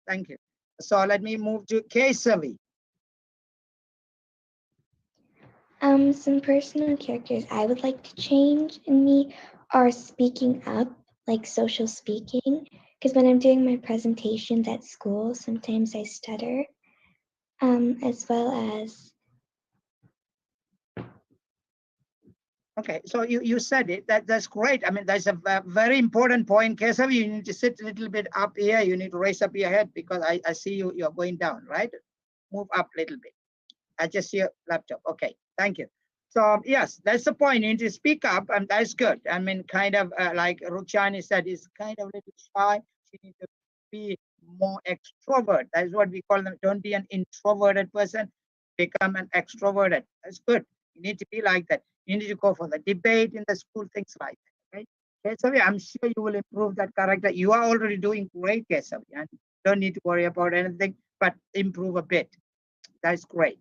Thank you. So let me move to Kesavi. Some personal characters I would like to change in me are speaking up, like social speaking, because when I'm doing my presentations at school, sometimes I stutter, as well as. Okay, so you said it. That's great. I mean, that's a very important point. Kesavi, you need to sit a little bit up here. You need to raise up your head because I see you're going down, right? Move up a little bit. adjust your laptop. Okay, thank you. So yes, that's the point. You need to speak up, and that's good. I mean, kind of like Rukshani said, is kind of a little shy. She needs to be more extrovert. That's what we call them. Don't be an introverted person. Become an extroverted. That's good. You need to be like that. You need to go for the debate in the school, things like that. Right? Kesavi, I'm sure you will improve that character. You are already doing great, Kesavi, and don't need to worry about anything, but improve a bit. That's great.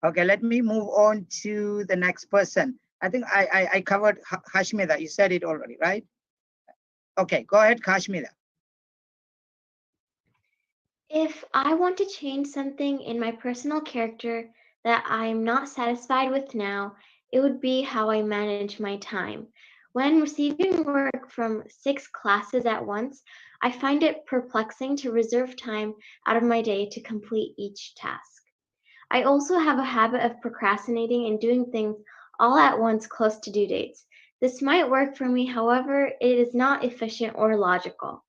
Okay, let me move on to the next person. I think I covered Hashmida. You said it already, right? Okay, go ahead, Kashmira. If I want to change something in my personal character that I'm not satisfied with now, it would be how I manage my time. When receiving work from 6 classes at once, I find it perplexing to reserve time out of my day to complete each task. I also have a habit of procrastinating and doing things all at once close to due dates. This might work for me, however, it is not efficient or logical.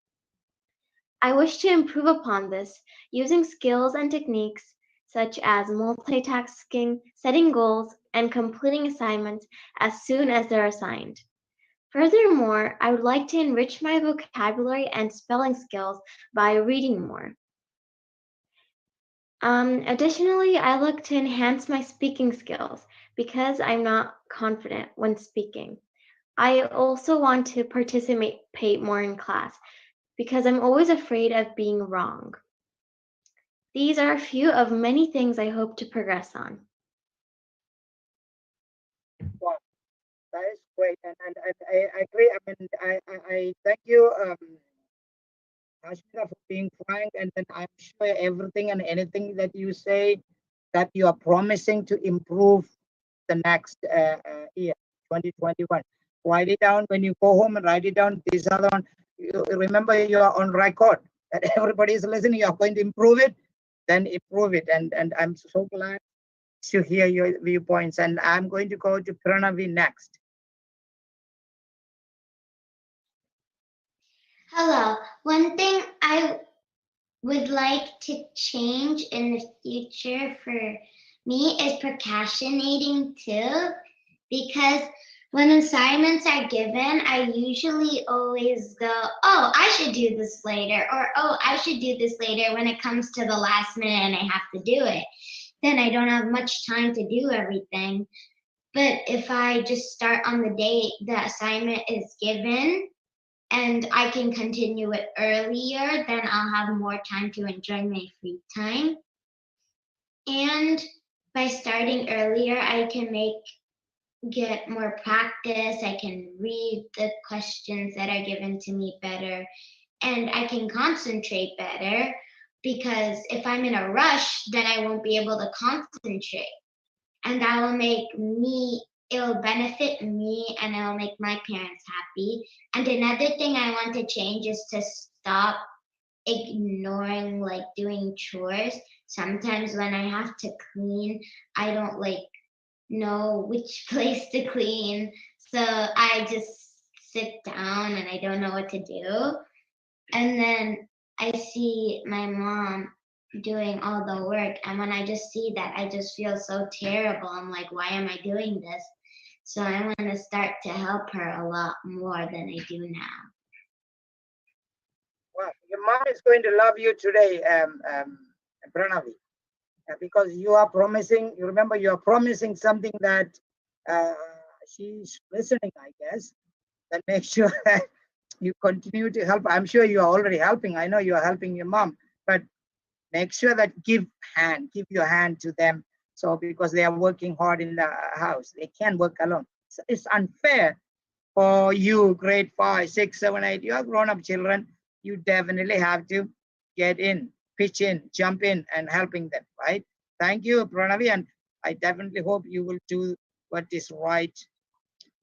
I wish to improve upon this using skills and techniques such as multitasking, setting goals, and completing assignments as soon as they're assigned. Furthermore, I would like to enrich my vocabulary and spelling skills by reading more. Additionally, I look to enhance my speaking skills because I'm not confident when speaking. I also want to participate more in class because I'm always afraid of being wrong. These are a few of many things I hope to progress on. Wow, that is great, and I agree. I mean, I thank you, Ashmita, for being frank, and then I'm sure everything and anything that you say that you are promising to improve the next year, 2021. Write it down when you go home and write it down. These are the one. You remember, you are on record that everybody is listening. You are going to improve it, then improve it. And I'm so glad to hear your viewpoints. And I'm going to go to Pranavi next. Hello. One thing I would like to change in the future for me is procrastinating too, because when assignments are given, I usually always go, oh, I should do this later, or oh, I should do this later when it comes to the last minute and I have to do it. Then I don't have much time to do everything. But if I just start on the day the assignment is given, and I can continue it earlier, then I'll have more time to enjoy my free time. And by starting earlier, I can get more practice. I can read the questions that are given to me better, and I can concentrate better, because if I'm in a rush, then I won't be able to concentrate. And that will it'll benefit me, and it'll make my parents happy. And another thing I want to change is to stop ignoring like doing chores. Sometimes when I have to clean, I don't know which place to clean. So I just sit down and I don't know what to do. And then I see my mom doing all the work, and when I just see that, I just feel so terrible. I'm like, why am I doing this? So I want to start to help her a lot more than I do now. Well, your mom is going to love you today, Pranavi, because you are promising. You remember, you are promising something that she's listening, I guess. Then make sure that you continue to help. I'm sure you are already helping. I know you are helping your mom, but make sure that give your hand to them. So because they are working hard in the house, they can't work alone. So it's unfair for you, grade 5, 6, 7, 8. You are grown-up children. You definitely have to get in, pitch in, jump in, and helping them. Right? Thank you, Pranavi, and I definitely hope you will do what is right.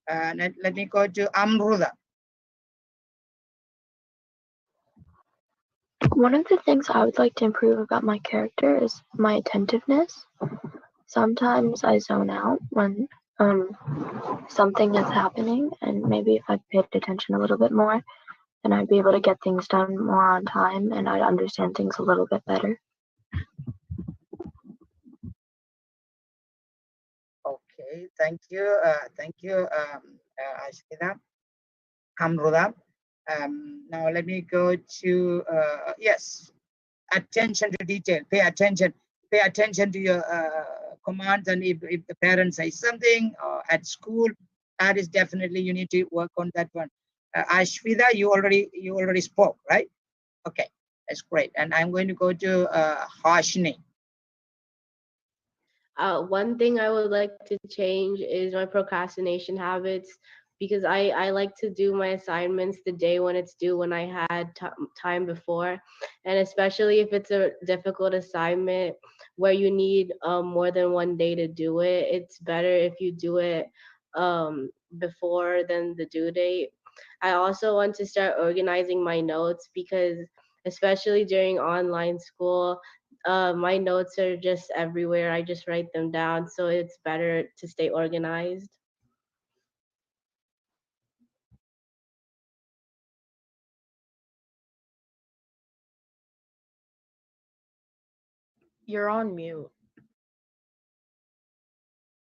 Let me go to Amruda. One of the things I would like to improve about my character is my attentiveness. Sometimes I zone out when something is happening, and maybe if I paid attention a little bit more, then I'd be able to get things done more on time, and I'd understand things a little bit better. Okay, thank you. Thank you, Ashita, Amruda. Now let me go to, yes, attention to detail. Pay attention. Pay attention to your commands, and if the parents say something at school, that is definitely you need to work on that one. Ashvida, you already spoke, right? Okay, that's great. And I'm going to go to Harshini. One thing I would like to change is my procrastination habits because I like to do my assignments the day when it's due when I had time before. And especially if it's a difficult assignment where you need more than one day to do it, it's better if you do it before than the due date. I also want to start organizing my notes because especially during online school, my notes are just everywhere. I just write them down, so it's better to stay organized. You're on mute.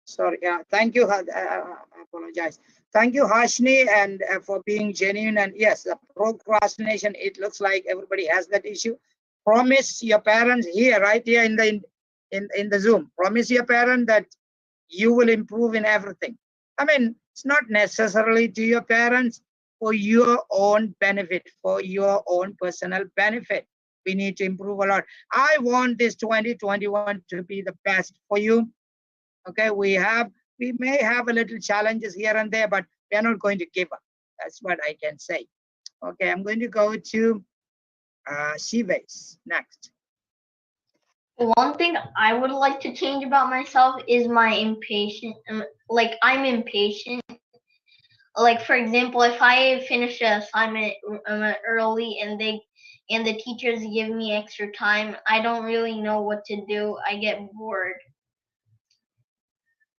Sorry, thank you. I apologize. Thank you, Harshni, and for being genuine. And yes, the procrastination. It looks like everybody has that issue. Promise your parents here, right here in the Zoom. Promise your parent that you will improve in everything. I mean, it's not necessarily to your parents, for your own benefit, for your own personal benefit. We need to improve a lot. I want this 2021 to be the best for you. Okay, we may have a little challenges here and there, but we are not going to give up. That's what I can say. Okay, I'm going to go to Shives next. One thing I would like to change about myself is my impatient. Like I'm impatient. Like for example, if I finish an assignment early and the teachers give me extra time, I don't really know what to do. I get bored,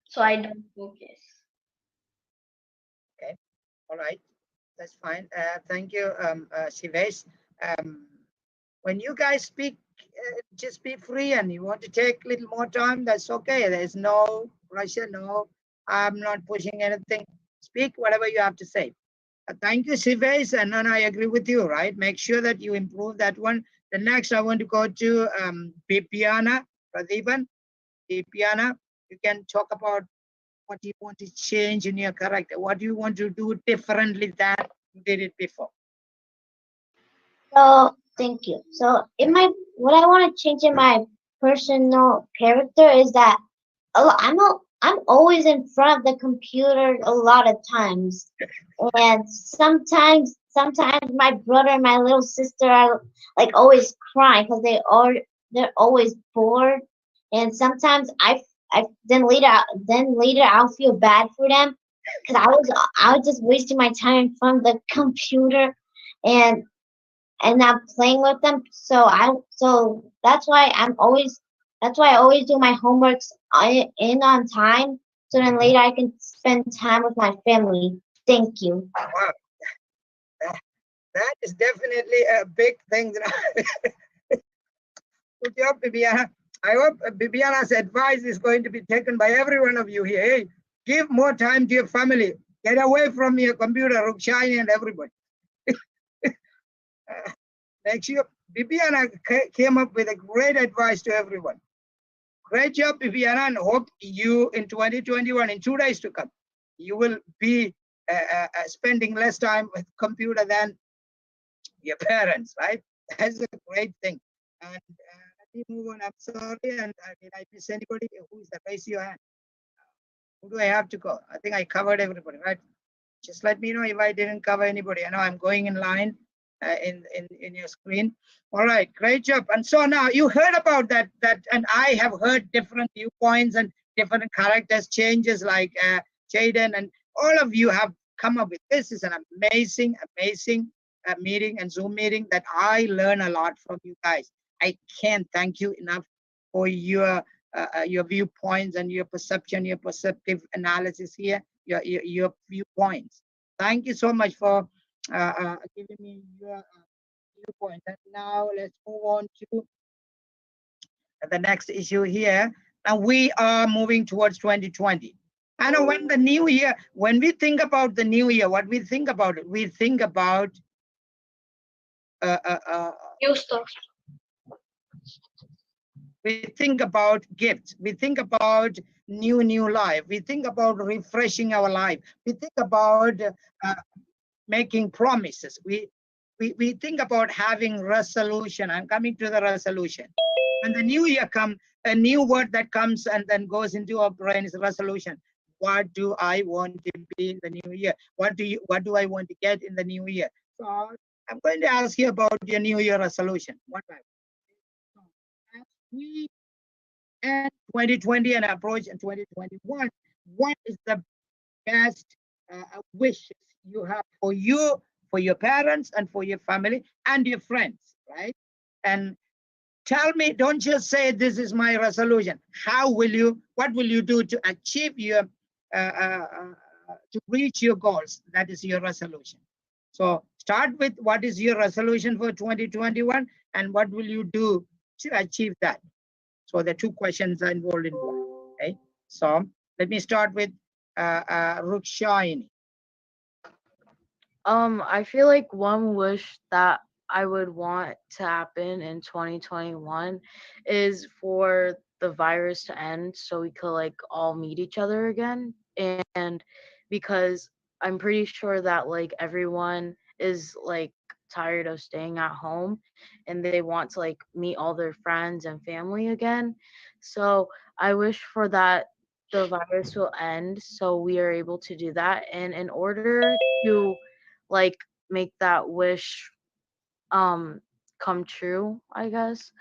so I don't focus. Okay, all right, that's fine. Thank you, Shivesh. When you guys speak, just be free, and you want to take a little more time, that's okay. There's no pressure, no, I'm not pushing anything. Speak whatever you have to say. Thank you, Shivesh, and I agree with you, right? Make sure that you improve that one. The next, I want to go to Bipiana Pradeepan. Bipiana, you can talk about what you want to change in your character. What do you want to do differently than you did it before? So thank you. So what I want to change in my personal character is that I'm always in front of the computer a lot of times, and sometimes my brother and my little sister are like always crying because they're always bored, and sometimes I then later I'll feel bad for them because I was just wasting my time in front of the computer, and not playing with them. So that's why I always do my homeworks in on time, so then later I can spend time with my family. Thank you. Wow, that is definitely a big thing. Good job, Bibiana. I hope Bibiana's advice is going to be taken by every one of you here. Hey, give more time to your family. Get away from your computer, Rukshani and everybody. Next year, Bibiana came up with a great advice to everyone. Great job, Bibiana, and hope you in 2021, in 2 days to come, you will be spending less time with computer than your parents, right? That's a great thing. And let me move on. I'm sorry, and did I miss anybody? Who is that? Raise your hand. Who do I have to go? I think I covered everybody, right? Just let me know if I didn't cover anybody. I know I'm going in line in your screen. All right, great job. And so now you heard about that, and I have heard different viewpoints and different characters changes, like Jaden, and all of you have come up with this. Is an amazing meeting and Zoom meeting that I learn a lot from you guys. I can't thank you enough for your viewpoints and your perception, your perceptive analysis here, your viewpoints. Thank you so much for giving me your viewpoint. And now let's move on to the next issue here. Now we are moving towards 2020. I know when the new year, when we think about the new year, what we think about it, we think about New stuff. we think about gifts, we think about new life, we think about refreshing our life, we think about making promises, we think about having resolution. I'm coming to the resolution. When the new year comes, a new word that comes and then goes into our brain is resolution. What do I want to be in the new year? What do I want to get in the new year? So I'm going to ask you about your new year resolution. What as we end 2020 and approach in 2021, what is the best wishes you have for you, for your parents, and for your family and your friends, right? And tell me, don't just say this is my resolution. How will you, what will you do to achieve your, to reach your goals? That is your resolution. So start with what is your resolution for 2021 and what will you do to achieve that? So the two questions are involved in one, okay? So let me start with Rukshayini. I feel like one wish that I would want to happen in 2021 is for the virus to end so we could like all meet each other again. And because I'm pretty sure that like everyone is like tired of staying at home and they want to like meet all their friends and family again. So I wish for that the virus will end so we are able to do that. And in order to like make that wish um come true, I guess,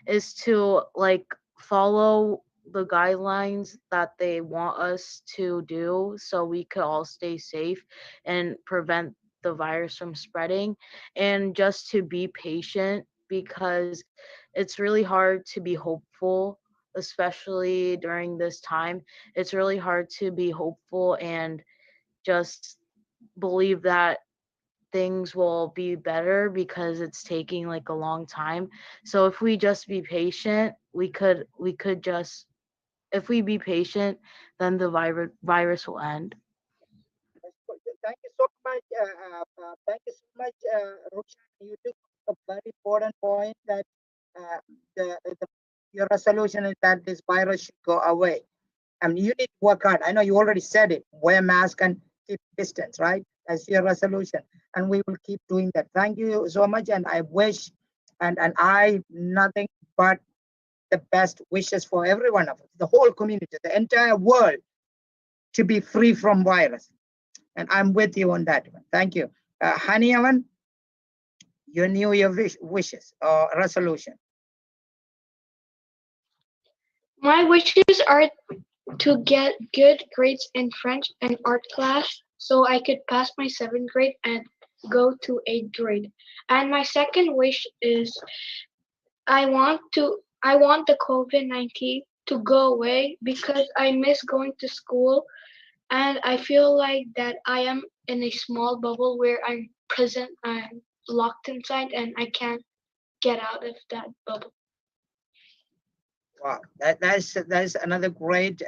is to like follow the guidelines that they want us to do so we could all stay safe and prevent the virus from spreading, and just to be patient because it's really hard to be hopeful, especially during this time. It's really hard to be hopeful and just believe that things will be better because it's taking like a long time. So if we just be patient, we could just, if we be patient, then the virus will end. Thank you so much. Thank you so much, Rukshan. You took a very important point that the your resolution is that this virus should go away. I mean, you need to work hard. I know you already said it. Wear mask and keep distance, right? That's your resolution, and we will keep doing that. Thank you so much, and I wish, and I nothing but the best wishes for every one of us, the whole community, the entire world, to be free from virus. And I'm with you on that one. Thank you. Hani Avan, your New Year wishes or resolution. My wishes are to get good grades in French and art class so I could pass my 7th grade and go to 8th grade. And my second wish is I want the COVID-19 to go away because I miss going to school and I feel like that I am in a small bubble where I'm locked inside and I can't get out of that bubble. Wow, that's another great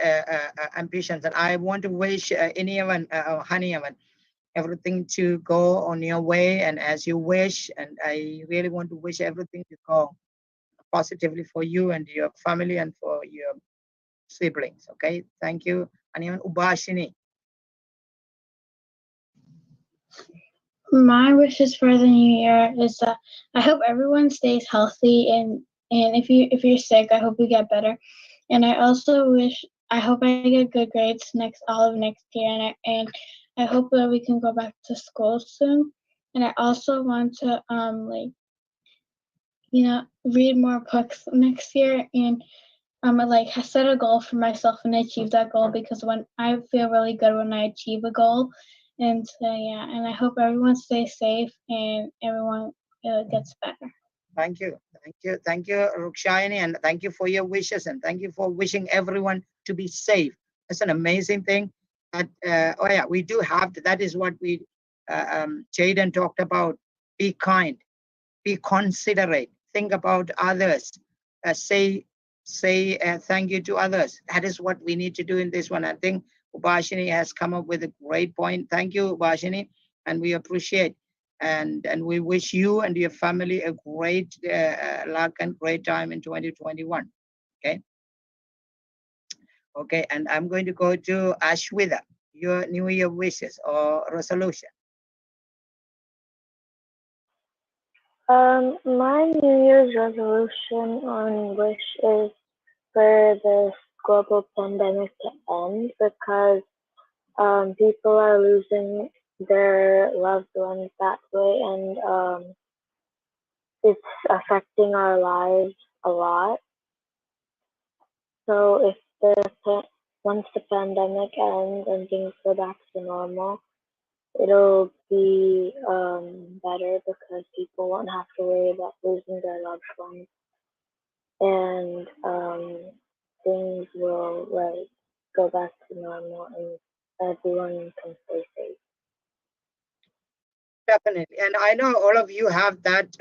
ambition. And I want to wish anyone, Hani Avan, everything to go on your way and as you wish. And I really want to wish everything to go positively for you and your family and for your siblings. Okay, thank you. And even Ubashini. My wishes for the new year is that I hope everyone stays healthy, and if you're sick, I hope you get better. And I also wish I hope I get good grades all of next year, and I hope that we can go back to school soon. And I also want to read more books next year, and like set a goal for myself and achieve that goal, because when I feel really good when I achieve a goal. And so yeah, and I hope everyone stays safe and everyone gets better. Thank you, thank you, Rukshayani, and thank you for your wishes, and thank you for wishing everyone to be safe. That's an amazing thing. That oh yeah, we do have to, that is what we Jaden talked about. Be kind, be considerate, think about others, say say thank you to others. That is what we need to do in this one. I think Ubashini has come up with a great point. Thank you, Ubashini, and we appreciate and we wish you and your family a great luck and great time in 2021. Okay. Okay, and I'm going to go to Ashwita, your New Year wishes or resolution. My New Year's resolution on wish is for this global pandemic to end because people are losing their loved ones that way, and it's affecting our lives a lot. So if once the pandemic ends and things go back to normal, it'll be better because people won't have to worry about losing their loved ones, and things will like go back to normal and everyone can stay safe. Definitely, and I know all of you have that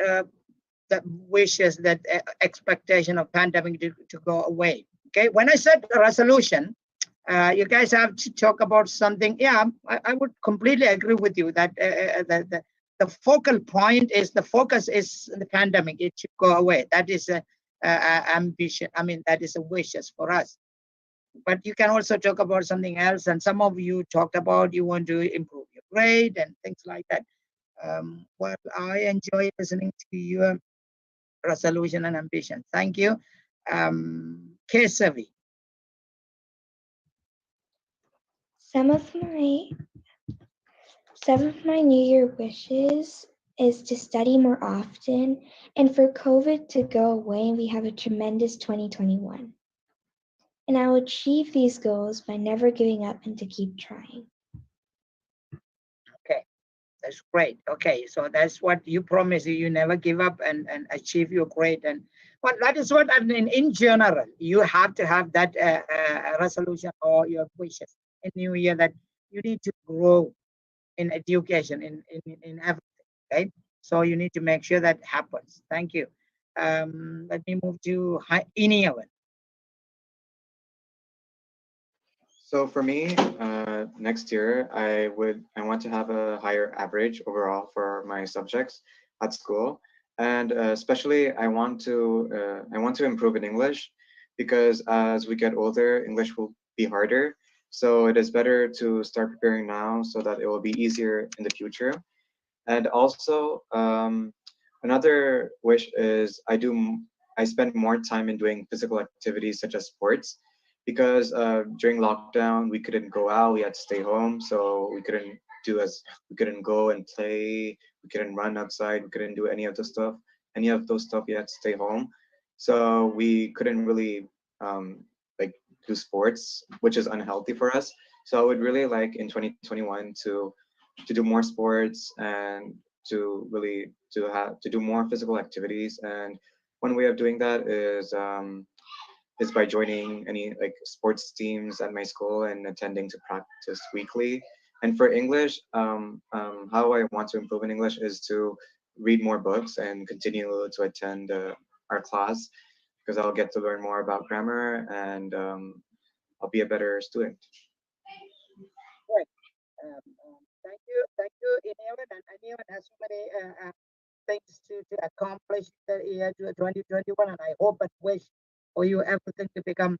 wishes, that expectation of pandemic to go away. Okay, when I said resolution, you guys have to talk about something. Yeah, I would completely agree with you that the focal point is the focus is the pandemic. It should go away. That is a ambition. I mean, that is a wishes for us. But you can also talk about something else. And some of you talked about you want to improve your grade and things like that. Well, I enjoy listening to your resolution and ambition. Thank you. Kesavi. Some of my New Year wishes is to study more often and for COVID to go away and we have a tremendous 2021. And I will achieve these goals by never giving up and to keep trying. Okay, that's great. Okay, so that's what you promise. You never give up and achieve your grade. And but that is what I mean in general. You have to have that resolution or your wishes in New Year that you need to grow in education, in everything, right? So you need to make sure that happens. Thank you. Let me move to Iniavan. So for me, next year, I want to have a higher average overall for my subjects at school, and especially I want to improve in English because as we get older, English will be harder. So it is better to start preparing now so that it will be easier in the future. And also, another wish is I spend more time in doing physical activities such as sports because during lockdown we couldn't go out, we had to stay home, so we couldn't go and play, we couldn't run outside, we couldn't do any of those stuff. We had to stay home, so we couldn't really like do sports, which is unhealthy for us. So I would really like in 2021 to do more sports and to do more physical activities. And one way of doing that is by joining any like sports teams at my school and attending to practice weekly. And for English, how I want to improve in English is to read more books and continue to attend our class because I'll get to learn more about grammar and I'll be a better student. Right. Thank you, Iniavan. And Iniavan has so many things to accomplish the year 2021, and I hope and wish for you everything to become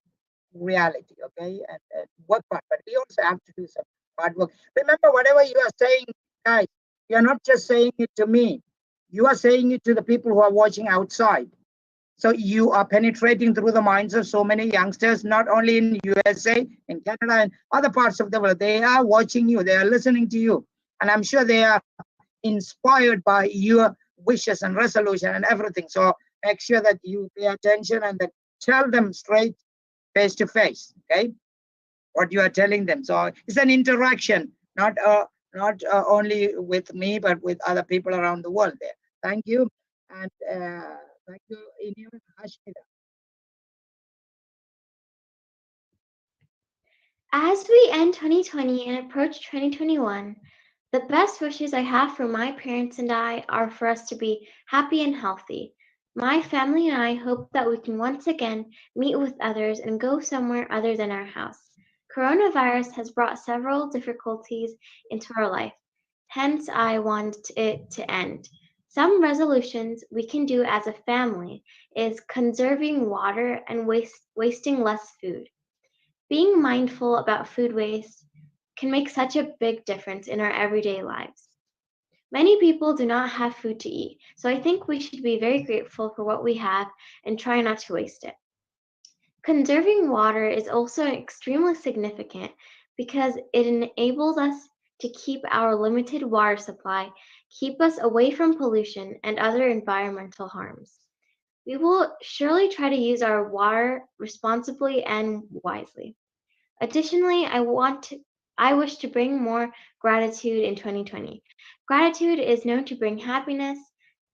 reality, okay? And work hard, but we also have to do some hard work. Remember, whatever you are saying, guys, you're not just saying it to me. You are saying it to the people who are watching outside. So you are penetrating through the minds of so many youngsters, not only in USA, in Canada, and other parts of the world. They are watching you. They are listening to you. And I'm sure they are inspired by your wishes and resolution and everything. So make sure that you pay attention and that tell them straight face to face, okay, what you are telling them. So it's an interaction, not only with me, but with other people around the world there. Thank you. And thank you, Iniavan. Hashmita. As we end 2020 and approach 2021, the best wishes I have for my parents and I are for us to be happy and healthy, My family and I hope that we can once again meet with others and go somewhere other than our house. Coronavirus has brought several difficulties into our life, hence, I want it to end. Some resolutions we can do as a family is conserving water and wasting less food. Being mindful about food waste can make such a big difference in our everyday lives. Many people do not have food to eat, so I think we should be very grateful for what we have and try not to waste it. Conserving water is also extremely significant because it enables us to keep our limited water supply, keep us away from pollution and other environmental harms. We will surely try to use our water responsibly and wisely. Additionally, I wish to bring more gratitude in 2020. Gratitude is known to bring happiness,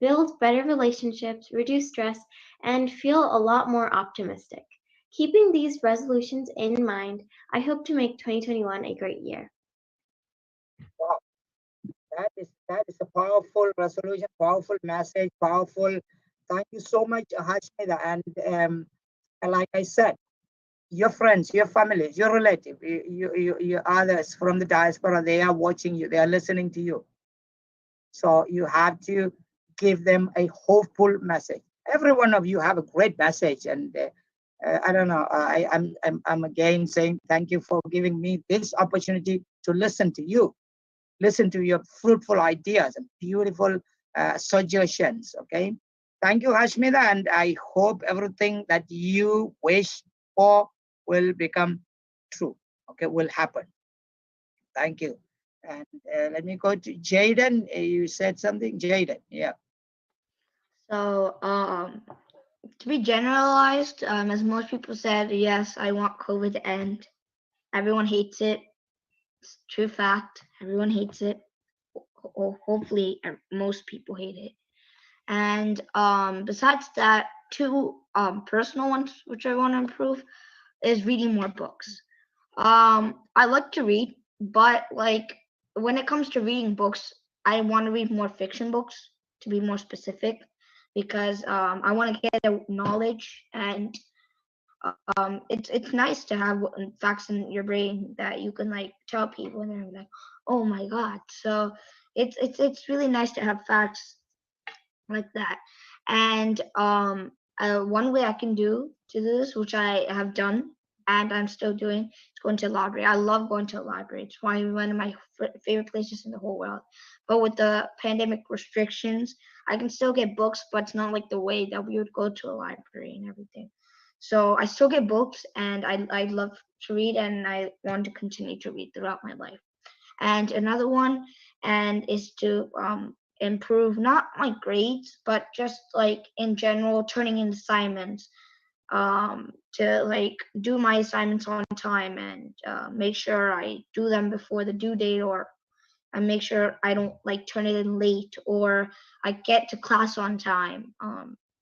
build better relationships, reduce stress, and feel a lot more optimistic. Keeping these resolutions in mind, I hope to make 2021 a great year. Wow, that is a powerful resolution, powerful message, powerful. Thank you so much, Hashmida. And like I said, your friends, your family, your relative, your others from the diaspora, they are watching you, they are listening to you. So you have to give them a hopeful message. Every one of you have a great message, and I don't know. I'm again saying thank you for giving me this opportunity to listen to your fruitful ideas and beautiful suggestions. Okay, thank you, Hashmida, and I hope everything that you wish for will become true. Okay, will happen. Thank you. And let me go to Jaden. You said something, Jaden. Yeah. So, to be generalized, as most people said, yes, I want COVID to end. Everyone hates it. It's a true fact. Everyone hates it. Hopefully, most people hate it. And besides that, two personal ones which I want to improve is reading more books. I like to read, but like when it comes to reading books, I want to read more fiction books to be more specific, because I want to get a knowledge, and it's nice to have facts in your brain that you can like tell people, and they're like, oh my god. So it's really nice to have facts like that. And one way I can do to this, which I have done and I'm still doing, is going to the library. I love going to the library. It's one of my favorite places in the whole world. But with the pandemic restrictions, I can still get books, but it's not like the way that we would go to a library and everything. So I still get books, and I love to read, and I want to continue to read throughout my life. And another one and is to improve not my grades, but just like in general turning in assignments, to like do my assignments on time, and make sure I do them before the due date, or I make sure I don't like turn it in late, or I get to class on time.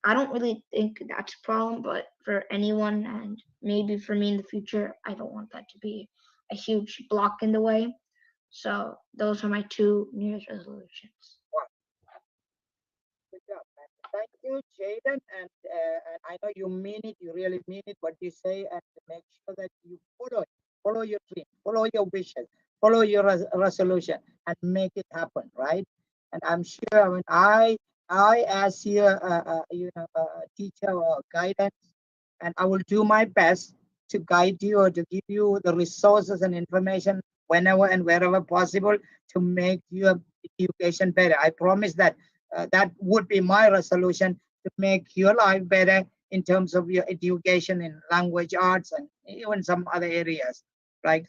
I don't really think that's a problem, but for anyone, and maybe for me in the future, I don't want that to be a huge block in the way. So those are my two New Year's resolutions. Wow. Good job, man. Thank you, Jaden. And I know you mean it. You really mean it. What you say, and make sure that you follow your dream, follow your wishes, follow your resolution, and make it happen. Right? And I'm sure when I as your teacher or guidance, and I will do my best to guide you or to give you the resources and information whenever and wherever possible to make your education better. I promise that that would be my resolution, to make your life better in terms of your education in language arts and even some other areas, like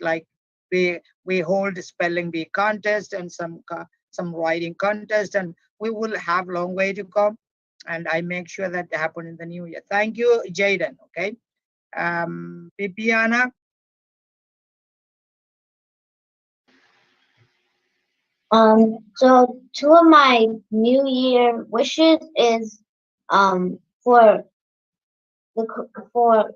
we hold spelling bee contest and some writing contest, and we will have long way to go, and I make sure that happen in the new year. Thank you, Jaden. Okay. Bibiana. So two of my New Year wishes is for for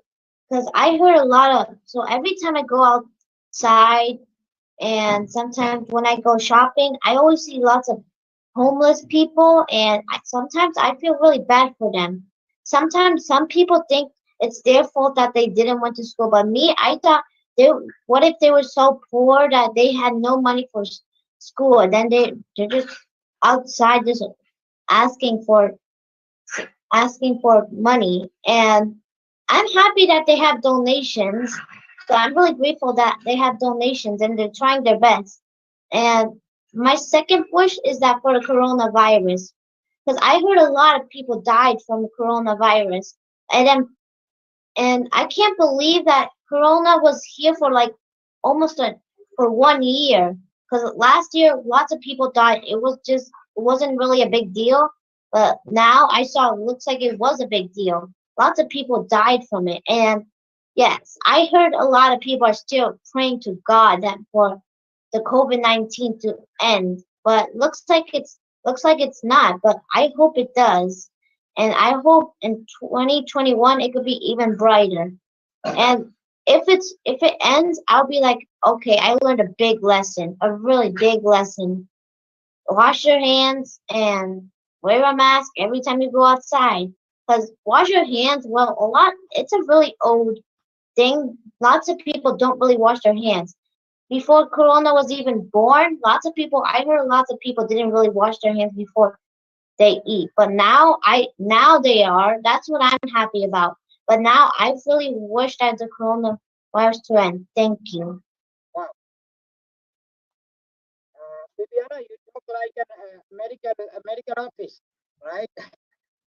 because I heard a lot of, so every time I go outside and sometimes when I go shopping, I always see lots of homeless people, and sometimes I feel really bad for them. Sometimes some people think it's their fault that they didn't went to school, but me, I thought they, what if they were so poor that they had no money for school, and then they're just outside just asking for asking for money, and I'm happy that they have donations. So I'm really grateful that they have donations and they're trying their best. And my second wish is that for the coronavirus, because I heard a lot of people died from the coronavirus, and I can't believe that Corona was here for like for 1 year. Because last year lots of people died. It wasn't really a big deal, but now I saw it looks like it was a big deal. Lots of people died from it, and yes, I heard a lot of people are still praying to God that for the COVID-19 to end, but looks like it's not. But I hope it does, and I hope in 2021 it could be even brighter. And if it ends, I'll be like, okay, I learned a big lesson, a really big lesson. Wash your hands and wear a mask every time you go outside. Because wash your hands, well, it's a really old thing. Lots of people don't really wash their hands. Before Corona was even born, I heard lots of people didn't really wash their hands before they eat. But now they are. That's what I'm happy about. But now I really wish that the coronavirus to end. Thank you. Wow. Viviana, you talk like an American office, right?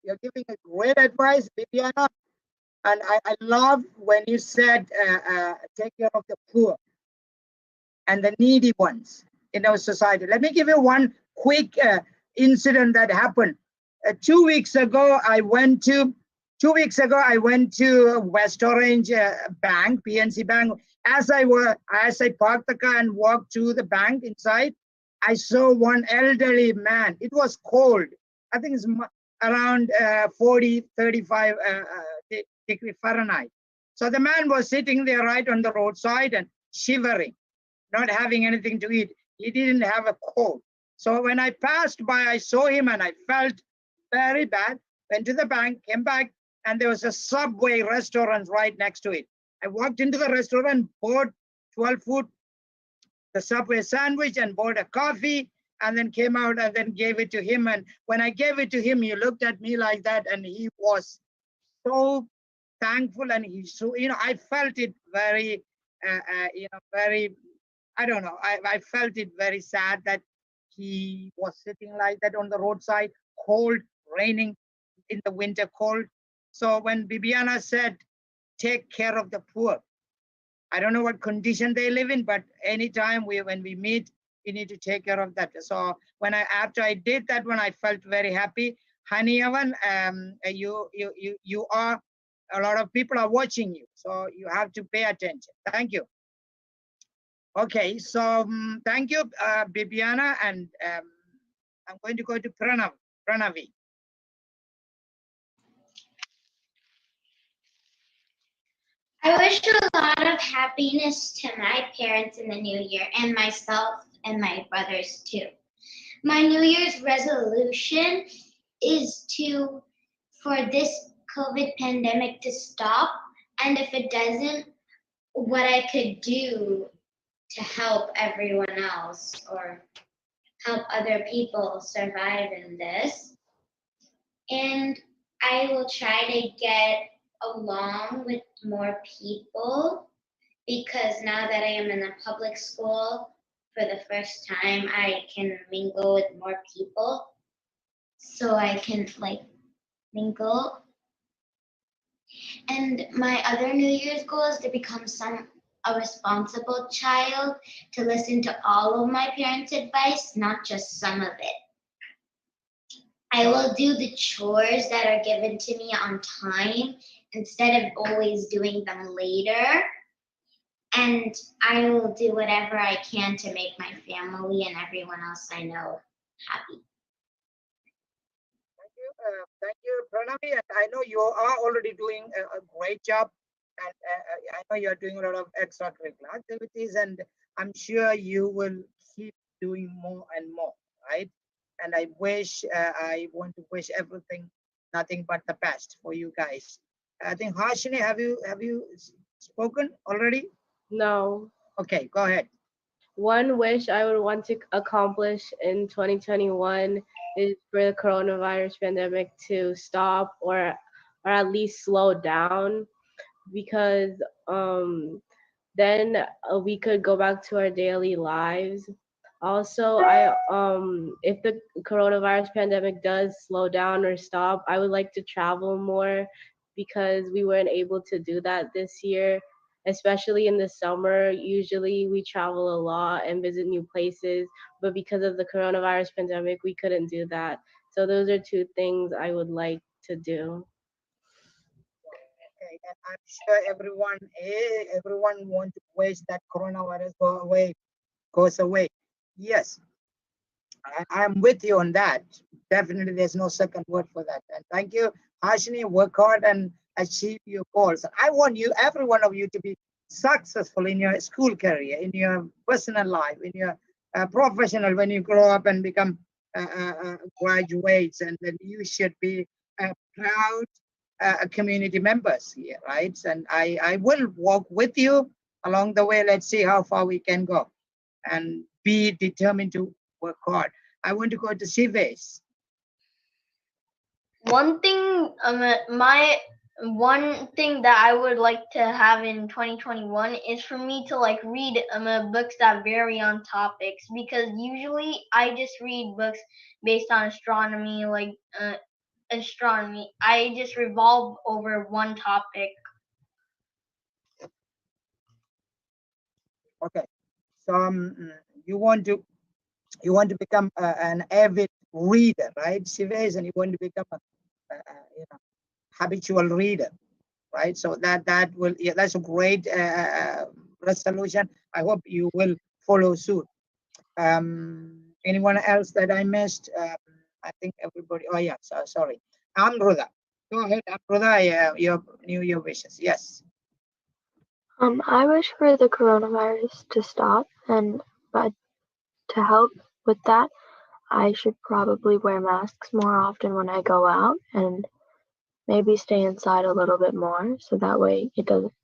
You're giving a great advice, Viviana. And I love when you said take care of the poor and the needy ones in our society. Let me give you one quick incident that happened. 2 weeks ago, I went to 2 weeks ago, I went to West Orange Bank, PNC Bank. As I parked the car and walked to the bank inside, I saw one elderly man. It was cold. I think it's around 40, 35 degree Fahrenheit. So the man was sitting there right on the roadside and shivering, not having anything to eat. He didn't have a coat. So when I passed by, I saw him and I felt very bad. Went to the bank, came back, and there was a Subway restaurant right next to it. I walked into the restaurant, bought 12 food, the Subway sandwich, and bought a coffee, and then came out and then gave it to him. And when I gave it to him, he looked at me like that, and he was so thankful, and he so I felt it very very, I don't know, I felt it very sad that he was sitting like that on the roadside, cold, raining in the winter cold. So when Bibiana said take care of the poor, I don't know what condition they live in, but anytime when we meet, we need to take care of that. So after I did that one, I felt very happy. Haniavan, you are, a lot of people are watching you, so you have to pay attention. Thank you. Okay, so thank you, Bibiana, and I'm going to go to Pranavi. I wish a lot of happiness to my parents in the new year and myself and my brothers too. My New Year's resolution is for this COVID pandemic to stop, and if it doesn't, what I could do to help everyone else or help other people survive in this. And I will try to get along with more people, because now that I am in a public school for the first time, I can mingle with more people. So I can mingle. And my other New Year's goal is to become a responsible child, to listen to all of my parents' advice, not just some of it. I will do the chores that are given to me on time instead of always doing them later. And I will do whatever I can to make my family and everyone else I know happy. Thank you, Pranavi. And I know you are already doing a great job, and I know you are doing a lot of extracurricular activities, and I'm sure you will keep doing more and more, right? and I want to wish everything, nothing but the best for you guys. I think Harshini, have you spoken already? No. Okay, go ahead. One wish I would want to accomplish in 2021 is for the coronavirus pandemic to stop or at least slow down, because then we could go back to our daily lives. Also, if the coronavirus pandemic does slow down or stop, I would like to travel more, because we weren't able to do that this year, especially in the summer. Usually we travel a lot and visit new places, but because of the coronavirus pandemic, we couldn't do that. So those are two things I would like to do. Okay, and I'm sure everyone wants to wish that coronavirus goes away. Yes, I'm with you on that. Definitely, there's no second word for that. And thank you, Harshini. Work hard and achieve your goals. I want you, every one of you, to be successful in your school career, in your personal life, in your professional. When you grow up and become graduates, and then you should be proud community members here, right? And I will walk with you along the way. Let's see how far we can go, and be determined to work hard. I want to go to Sives. One thing, one thing that I would like to have in 2021 is for me to like read books that vary on topics, because usually I just read books based on astronomy, like astronomy. I just revolve over one topic. Okay, so you want to become an avid reader, right, Sives, and you want to become a habitual reader, right? So that will, yeah, that's a great resolution. I hope you will follow suit. Anyone else that I missed? I think everybody. Oh yeah, sorry. Amruda, go ahead, Amruda. Your New Year wishes. Yes. I wish for the coronavirus to stop, but to help with that, I should probably wear masks more often when I go out, and maybe stay inside a little bit more, so that way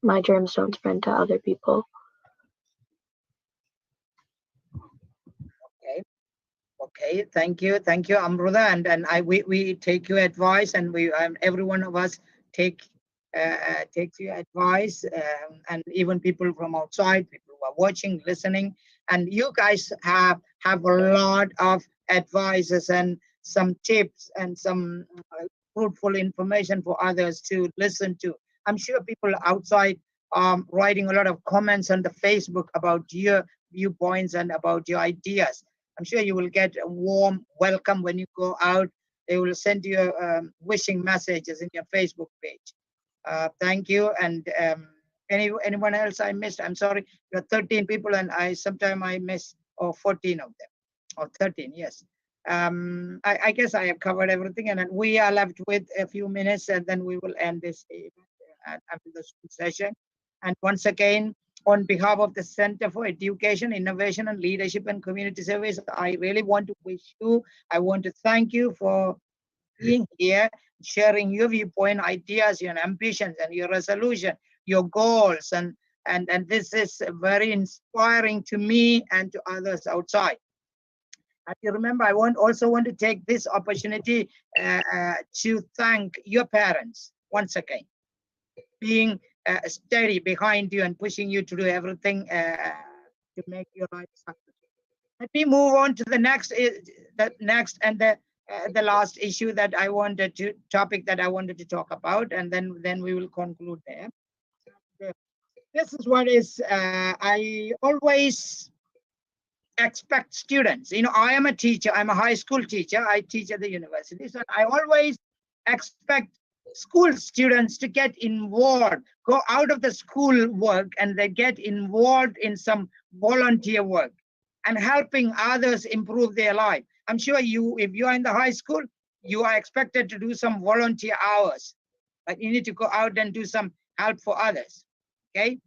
my germs don't spread to other people. Okay. Okay. Thank you, Amruda, and we take your advice, and every one of us takes your advice, and even people from outside, people who are watching, listening, and you guys have a lot of advices and some tips and some fruitful information for others to listen to. I'm sure people outside writing a lot of comments on the Facebook about your viewpoints and about your ideas. I'm sure you will get a warm welcome when you go out. They will send you wishing messages in your Facebook page. Thank you. And anyone else I missed? I'm sorry. You're 13 people, and sometimes I miss 14 of them, or 13. Yes. I guess I have covered everything, and then we are left with a few minutes, and then we will end this event after the school session. And once again, on behalf of the Center for Education, Innovation, and Leadership and Community Service, I really want to wish you, I want to thank you for being here, sharing your viewpoint, ideas, your ambitions, and your resolution, your goals, and this is very inspiring to me and to others outside. And you remember, I also want to take this opportunity to thank your parents once again, being steady behind you and pushing you to do everything to make your life successful. Let me move on to the next and the last issue that I wanted to topic that I wanted to talk about, and then we will conclude there. This is what is I always expect students. I am a teacher. I'm a high school teacher. I teach at the university. So I always expect school students to get involved, go out of the school work, and they get involved in some volunteer work and helping others improve their life. I'm sure if you are in the high school, you are expected to do some volunteer hours. Like you need to go out and do some help for others. Okay?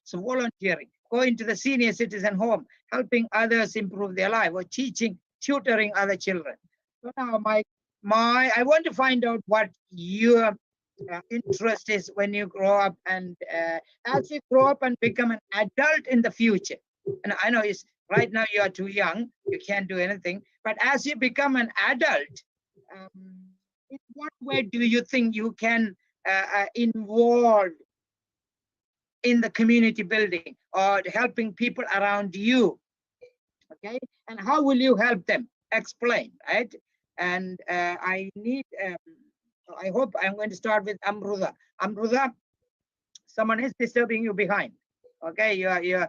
So volunteering, go into the senior citizen home, helping others improve their life, or teaching tutoring other children. So now I want to find out what your interest is when you grow up, and as you grow up and become an adult in the future. And I know it's right now you are too young, you can't do anything, but as you become an adult, in what way do you think you can involve in the community building or helping people around you? Okay, and how will you help them? Explain, right? And I hope I'm going to start with Amruda. Amruda, someone is disturbing you behind. Okay, you're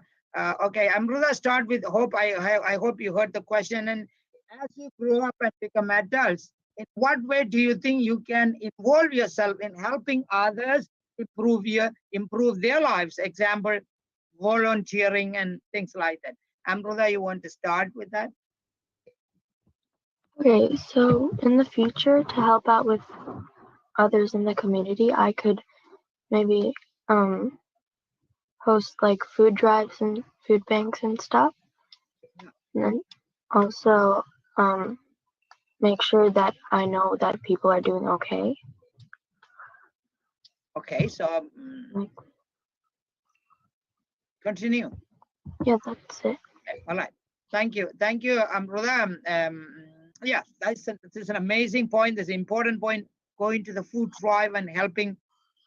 okay. Amruda, start with hope. I hope you heard the question. And as you grow up and become adults, in what way do you think you can involve yourself in helping others improve their lives? Example, volunteering and things like that. Amruda, you want to start with that? Okay, so in the future, to help out with others in the community, I could maybe host like food drives and food banks and stuff. And then also make sure that I know that people are doing okay. Okay, so continue. Yeah, that's it. Okay, all right. Thank you, Amruda. Yeah, this is an amazing point. This is an important point. Going to the food drive and helping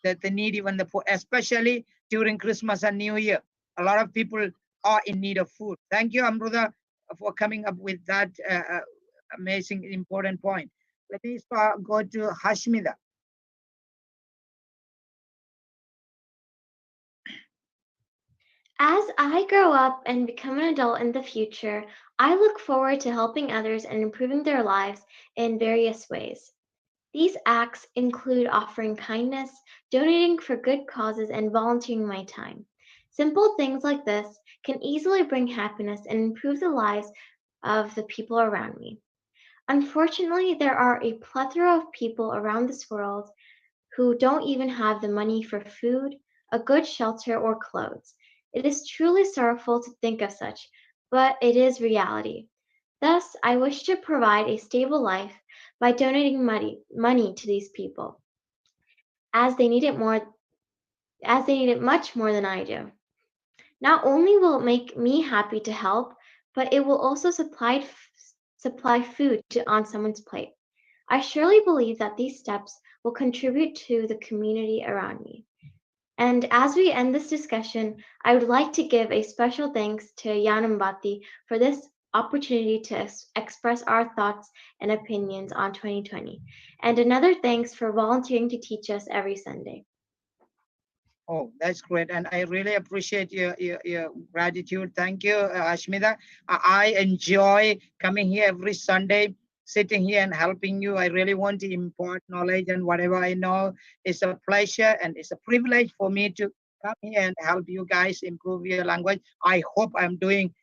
the needy, even the poor, especially during Christmas and New Year. A lot of people are in need of food. Thank you, Amruda, for coming up with that amazing, important point. Let me go to Hashmida. As I grow up and become an adult in the future, I look forward to helping others and improving their lives in various ways. These acts include offering kindness, donating for good causes, and volunteering my time. Simple things like this can easily bring happiness and improve the lives of the people around me. Unfortunately, there are a plethora of people around this world who don't even have the money for food, a good shelter, or clothes. It is truly sorrowful to think of such, but it is reality. Thus, I wish to provide a stable life by donating money to these people, as they need it much more than I do. Not only will it make me happy to help, but it will also supply food on someone's plate. I surely believe that these steps will contribute to the community around me. And as we end this discussion, I would like to give a special thanks to Yanambati for this opportunity to express our thoughts and opinions on 2020, and another thanks for volunteering to teach us every Sunday. Oh, that's great. And I really appreciate your gratitude. Thank you, Ashmita. I enjoy coming here every Sunday, sitting here and helping you. I really want to impart knowledge, and whatever I know, it's a pleasure and it's a privilege for me to come here and help you guys improve your language. I hope I'm bringing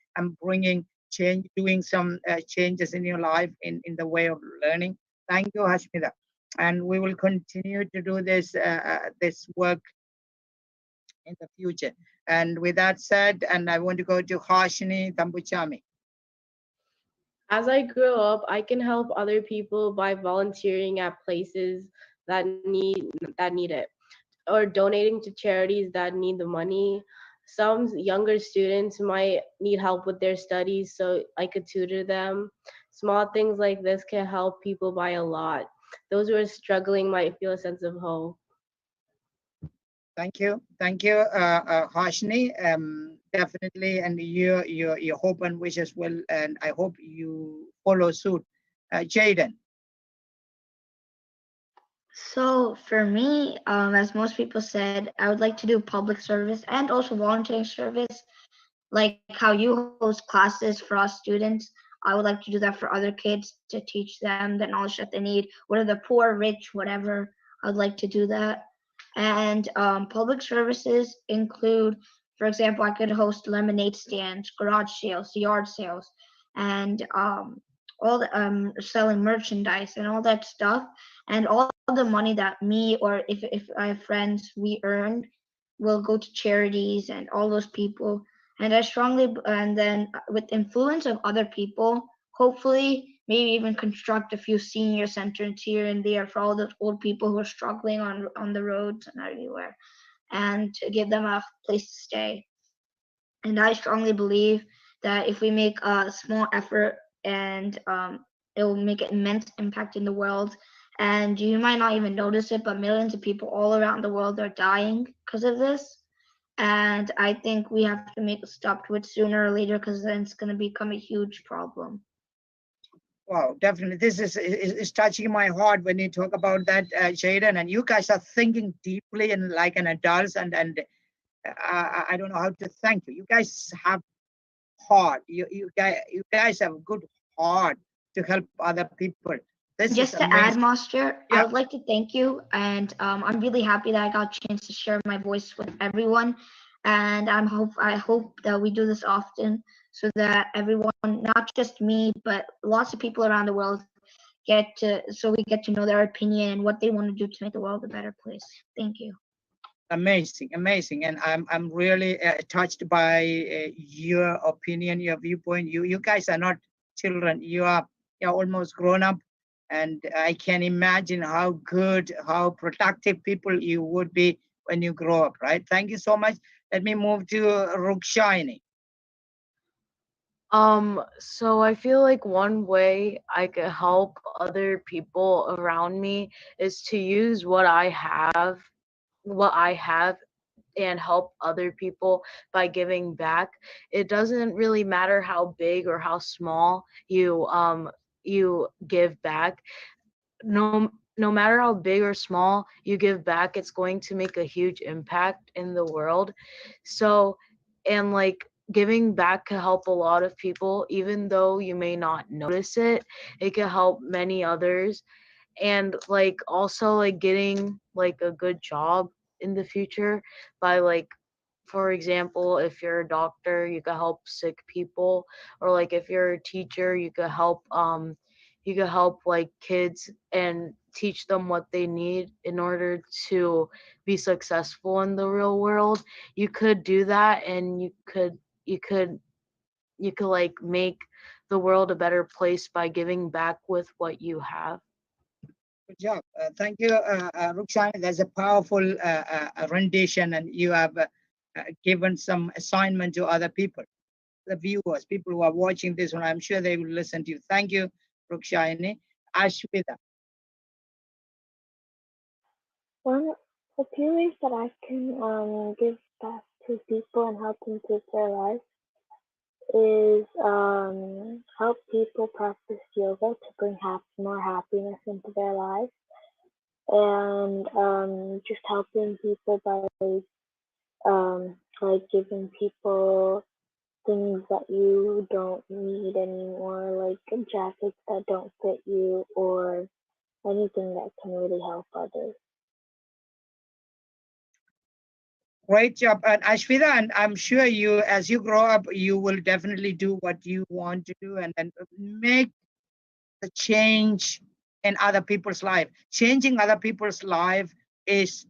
change, doing some changes in your life in the way of learning. Thank you, Ashmita. And we will continue to do this work in the future. And with that said, and I want to go to Harshini Tambuchami. As I grow up, I can help other people by volunteering at places that need it, or donating to charities that need the money. Some younger students might need help with their studies, so I could tutor them. Small things like this can help people by a lot. Those who are struggling might feel a sense of hope. Thank you, Harshini. Definitely, and your hope and wishes will, and I hope you follow suit. Jaden. So for me, as most people said, I would like to do public service and also volunteering service, like how you host classes for us students. I would like to do that for other kids to teach them the knowledge that they need, whether they're poor, rich, whatever. I would like to do that. And public services include, for example, I could host lemonade stands, garage sales, yard sales, and all the selling merchandise and all that stuff. And all the money that me or if I have friends we earn will go to charities and all those people. And I strongly, and then with influence of other people, hopefully maybe even construct a few senior centers here and there for all the old people who are struggling on the roads and everywhere, and to give them a place to stay. And I strongly believe that if we make a small effort, and it will make an immense impact in the world. And you might not even notice it, but millions of people all around the world are dying because of this. And I think we have to make a stop to it sooner or later, because then it's going to become a huge problem. Wow, definitely. This is touching my heart when you talk about that, Jaden. And you guys are thinking deeply and like an adult, and I don't know how to thank you. You guys have heart. You guys have good heart to help other people. This Just is to add, amazing. Master, I Yeah. would like to thank you, and I'm really happy that I got a chance to share my voice with everyone. And I hope that we do this often, so that everyone, not just me, but lots of people around the world, we get to know their opinion and what they want to do to make the world a better place. Thank you. Amazing, amazing, and I'm really touched by your opinion, your viewpoint. You guys are not children. You're almost grown up, and I can imagine how good, how productive people you would be when you grow up. Right? Thank you so much. Let me move to Rukshini. So I feel like one way I could help other people around me is to use what I have and help other people by giving back. It doesn't really matter how big or how small you give back. No matter how big or small you give back, it's going to make a huge impact in the world. So, and like giving back can help a lot of people, even though you may not notice it. It can help many others. And like also like getting like a good job in the future by like, for example, if you're a doctor, you can help sick people, or like if you're a teacher, you could help like kids and teach them what they need in order to be successful in the real world. You could do that, and you could like make the world a better place by giving back with what you have. Good job. Thank you, Rukshani. That's a powerful rendition, and you have given some assignment to other people, the viewers, people who are watching this one. I'm sure they will listen to you. Thank you, Rukshani. Ashwita. One, a few ways that I can give back to people and help improve their life is help people practice yoga to bring more happiness into their lives, and just helping people by like giving people things that you don't need anymore, like jackets that don't fit you or anything that can really help others. Great job, and Ashwita. And I'm sure you, as you grow up, you will definitely do what you want to do, and make the change in other people's life. Changing other people's life is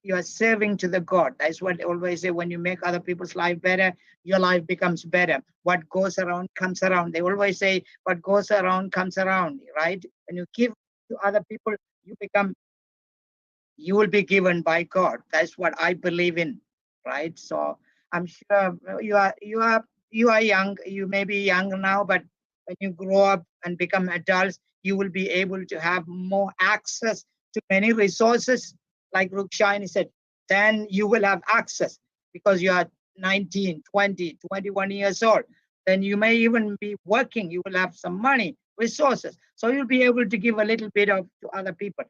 you are serving to the God. That's what I always say. When you make other people's life better, your life becomes better. What goes around comes around. They always say, what goes around comes around, right? When you give to other people, you will be given by God. That's what I believe in, right? So I'm sure you are young. You may be young now, but when you grow up and become adults, you will be able to have more access to many resources. Like Rukshani said, then you will have access because you are 19, 20, 21 years old. Then you may even be working. You will have some money, resources. So you'll be able to give a little bit of to other people.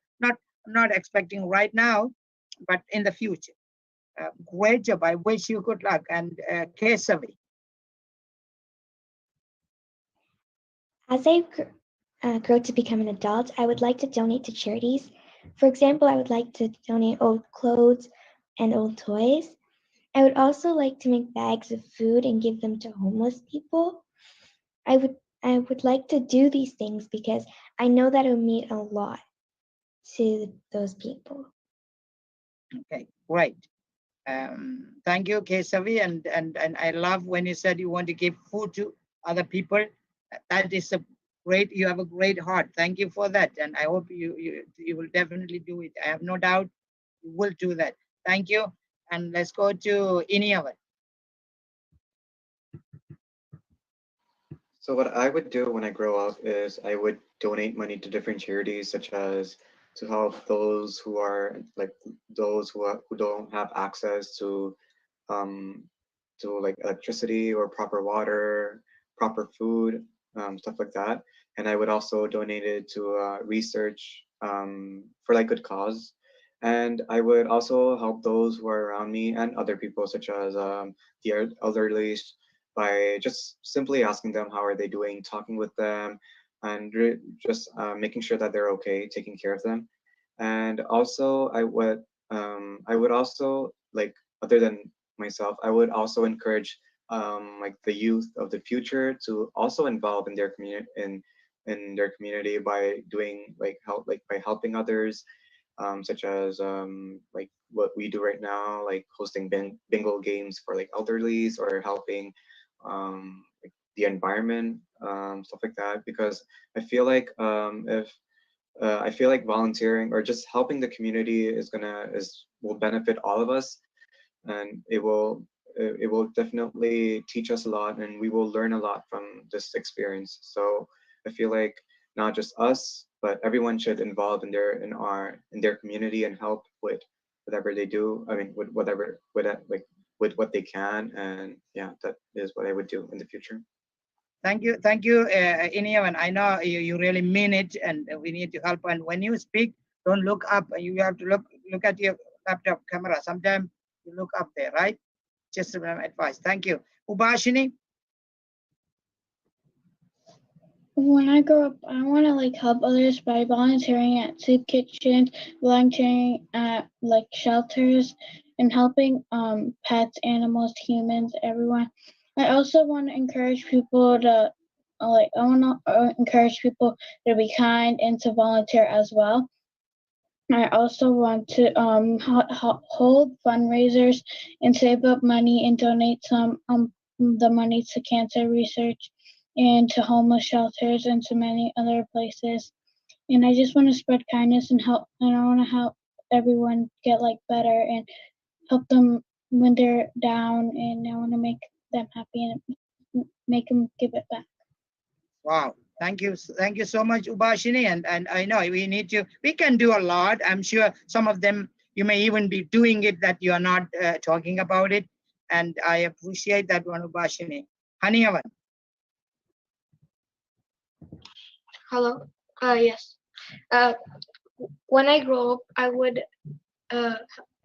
Not expecting right now, but in the future. Great job. I wish you good luck. And Kesavi. As I grow to become an adult, I would like to donate to charities. For example, I would like to donate old clothes and old toys. I would also like to make bags of food and give them to homeless people. I would like to do these things because I know that it would mean a lot to those people. Okay, great. Thank you, Kesavi. And I love when you said you want to give food to other people. That is a great, you have a great heart. Thank you for that. And I hope you will definitely do it. I have no doubt you will do that. Thank you. And let's go to Iniavan. So what I would do when I grow up is I would donate money to different charities, such as to help those who are like those who don't have access um, to like electricity or proper water, proper food, stuff like that. And I would also donate it to research for like good cause. And I would also help those who are around me and other people, such as the elderly, by just simply asking them how are they doing, talking with them, and just making sure that they're okay, taking care of them. And also, I would also like other than myself, I would also encourage like the youth of the future to also involve in their community in their community by doing like help like by helping others, such as like what we do right now, like hosting bingo games for like elderlies or helping like the environment, stuff like that. Because I feel like if I feel like volunteering or just helping the community will benefit all of us, and it will definitely teach us a lot, and we will learn a lot from this experience. So I feel like not just us, but everyone should involve in their community and help with whatever they do. I mean, with whatever with what they can, and yeah, that is what I would do in the future. Thank you, Iniavan. I know you really mean it, and we need to help. And when you speak, don't look up. You have to look at your laptop camera. Sometimes you look up there, right? Just advice. Thank you, Ubashini. When I grow up, I want to like help others by volunteering at soup kitchens, volunteering at like shelters, and helping pets, animals, humans, everyone. I also want to encourage people to encourage people to be kind and to volunteer as well. I also want to hold fundraisers and save up money and donate some the money to cancer research and to homeless shelters and to many other places. And I just want to spread kindness and help, and I want to help everyone get like better and help them when they're down, and I want to make them happy and make them give it back. Wow. Thank you so much, Ubashini. And I know we can do a lot. I'm sure some of them you may even be doing it that you are not talking about it. And I appreciate that one, Ubashini. Haniavan. Hello. Yes. When I grow up, I would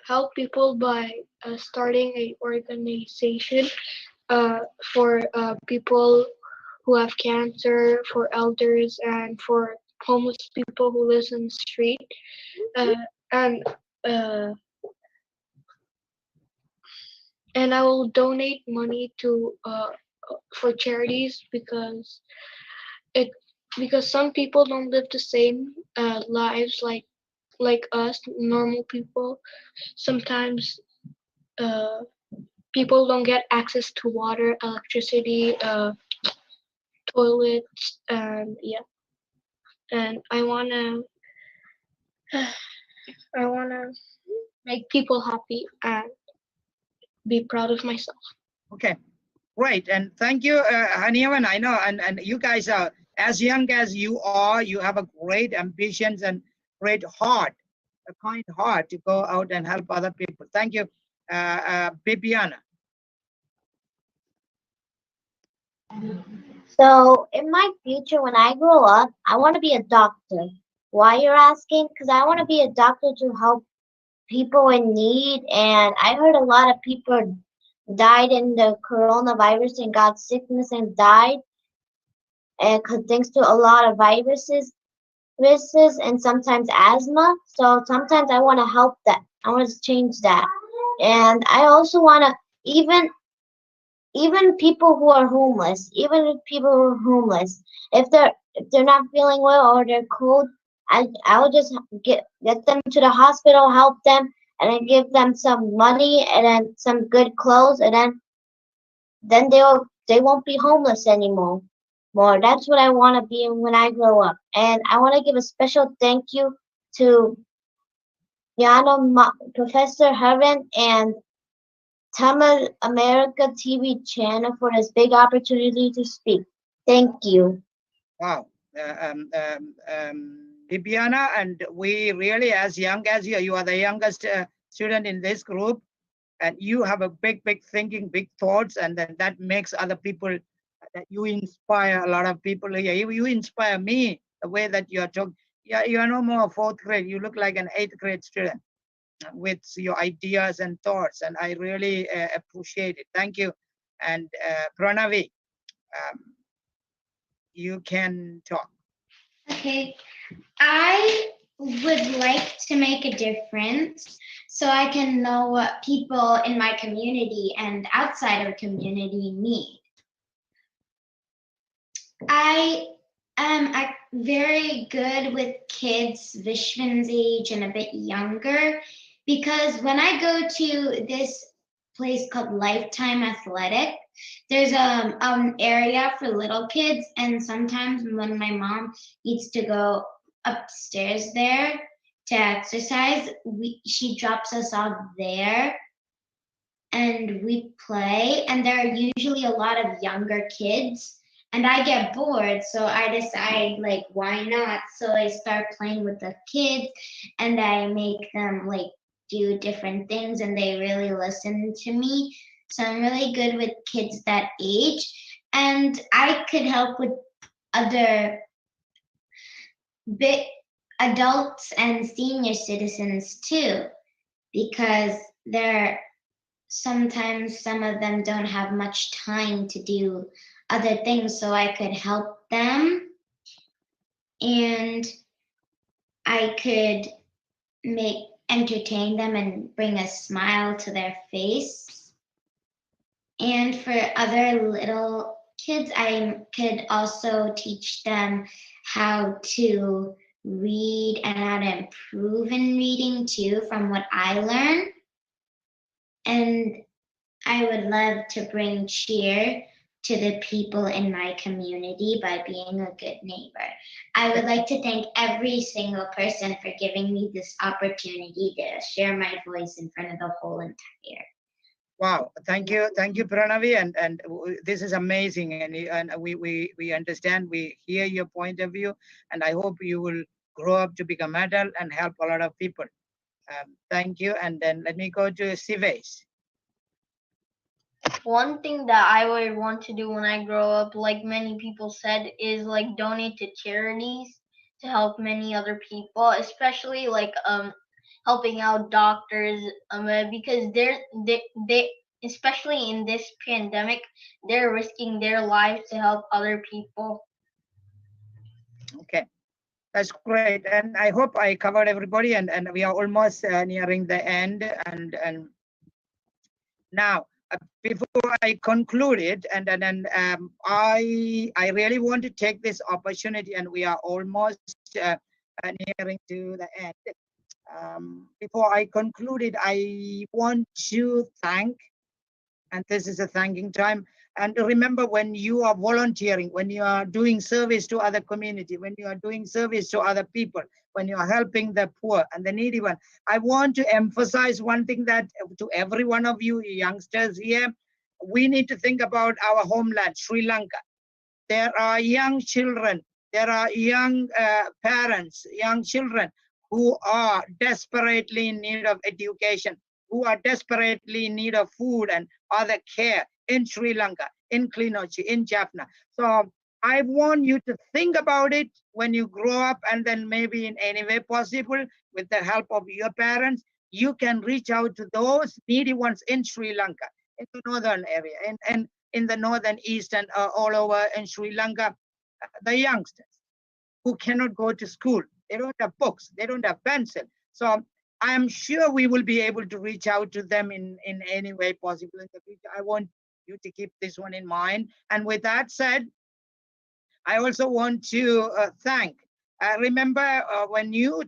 help people by starting a organization for people who have cancer, for elders, and for homeless people who live in the street. And I will donate money to for charities because some people don't live the same lives like us normal people. Sometimes people don't get access to water, electricity, toilets, and yeah. And I wanna make people happy and be proud of myself. Okay, great. And thank you, Haniavan. I know, and you guys are as young as you are. You have a great ambitions and great heart, a kind heart to go out and help other people. Thank you, Bibiana. So in my future, when I grow up, I want to be a doctor. Why you're asking? Because I want to be a doctor to help people in need. And I heard a lot of people died in the coronavirus and got sickness and died, and thanks to a lot of viruses and sometimes asthma. So sometimes I want to help that. I want to change that. And I also want to even people who are homeless, if they're not feeling well or they're cold, I will just get them to the hospital, help them, and then give them some money and then some good clothes, and then they won't be homeless anymore. more. That's what I want to be when I grow up. And I want to give a special thank you to Professor Herman and Tamil America TV channel for this big opportunity to speak. Thank you. Wow. Bibiana, and we really, as young as you are the youngest student in this group, and you have a big thinking, big thoughts, and then that makes other people, that you inspire a lot of people here. You inspire me, the way that you are talking. Yeah, you are no more fourth grade. You look like an eighth grade student with your ideas and thoughts, and I really appreciate it. Thank you. And Pranavi, you can talk. Okay, I would like to make a difference so I can know what people in my community and outside of community need. I am very good with kids Vishwan's age and a bit younger, because when I go to this place called Lifetime Athletic, there's an area for little kids, and sometimes when my mom needs to go upstairs there to exercise, she drops us off there and we play, and there are usually a lot of younger kids, and I get bored, so I decide, like, why not? So I start playing with the kids, and I make them like do different things, and they really listen to me. So I'm really good with kids that age, and I could help with other bit adults and senior citizens too, because they're sometimes some of them don't have much time to do other things, so I could help them, and I could entertain them and bring a smile to their face. And for other little kids, I could also teach them how to read and how to improve in reading too, from what I learned. And I would love to bring cheer to the people in my community by being a good neighbor. I would like to thank every single person for giving me this opportunity to share my voice in front of the whole entire. Wow, thank you, Pranavi, and this is amazing, and we understand, we hear your point of view, and I hope you will grow up to become adult and help a lot of people. Thank you, and then let me go to Sivesh. One thing that I would want to do when I grow up, like many people said, is like donate to charities to help many other people, especially like helping out doctors, because they especially in this pandemic, they're risking their lives to help other people. Okay, that's great, and I hope I covered everybody, and we are almost nearing the end, and now before I conclude it, and then I really want to take this opportunity, and we are almost nearing to the end. Before I conclude it, I want to thank, and this is a thanking time. And remember, when you are volunteering, when you are doing service to other community, when you are doing service to other people, when you are helping the poor and the needy one, I want to emphasize one thing, that to every one of you youngsters here, we need to think about our homeland, Sri Lanka. There are young children, there are young parents, young children who are desperately in need of education, who are desperately in need of food and other care in Sri Lanka, in Klinochi, in Jaffna. So I want you to think about it when you grow up, and then maybe in any way possible, with the help of your parents, you can reach out to those needy ones in Sri Lanka, in the northern area, and in the northern east, and all over in Sri Lanka, the youngsters who cannot go to school. They don't have books, they don't have pencil. So I am sure we will be able to reach out to them in any way possible in the future. I want you to keep this one in mind. And with that said, I also want to thank. Remember, when you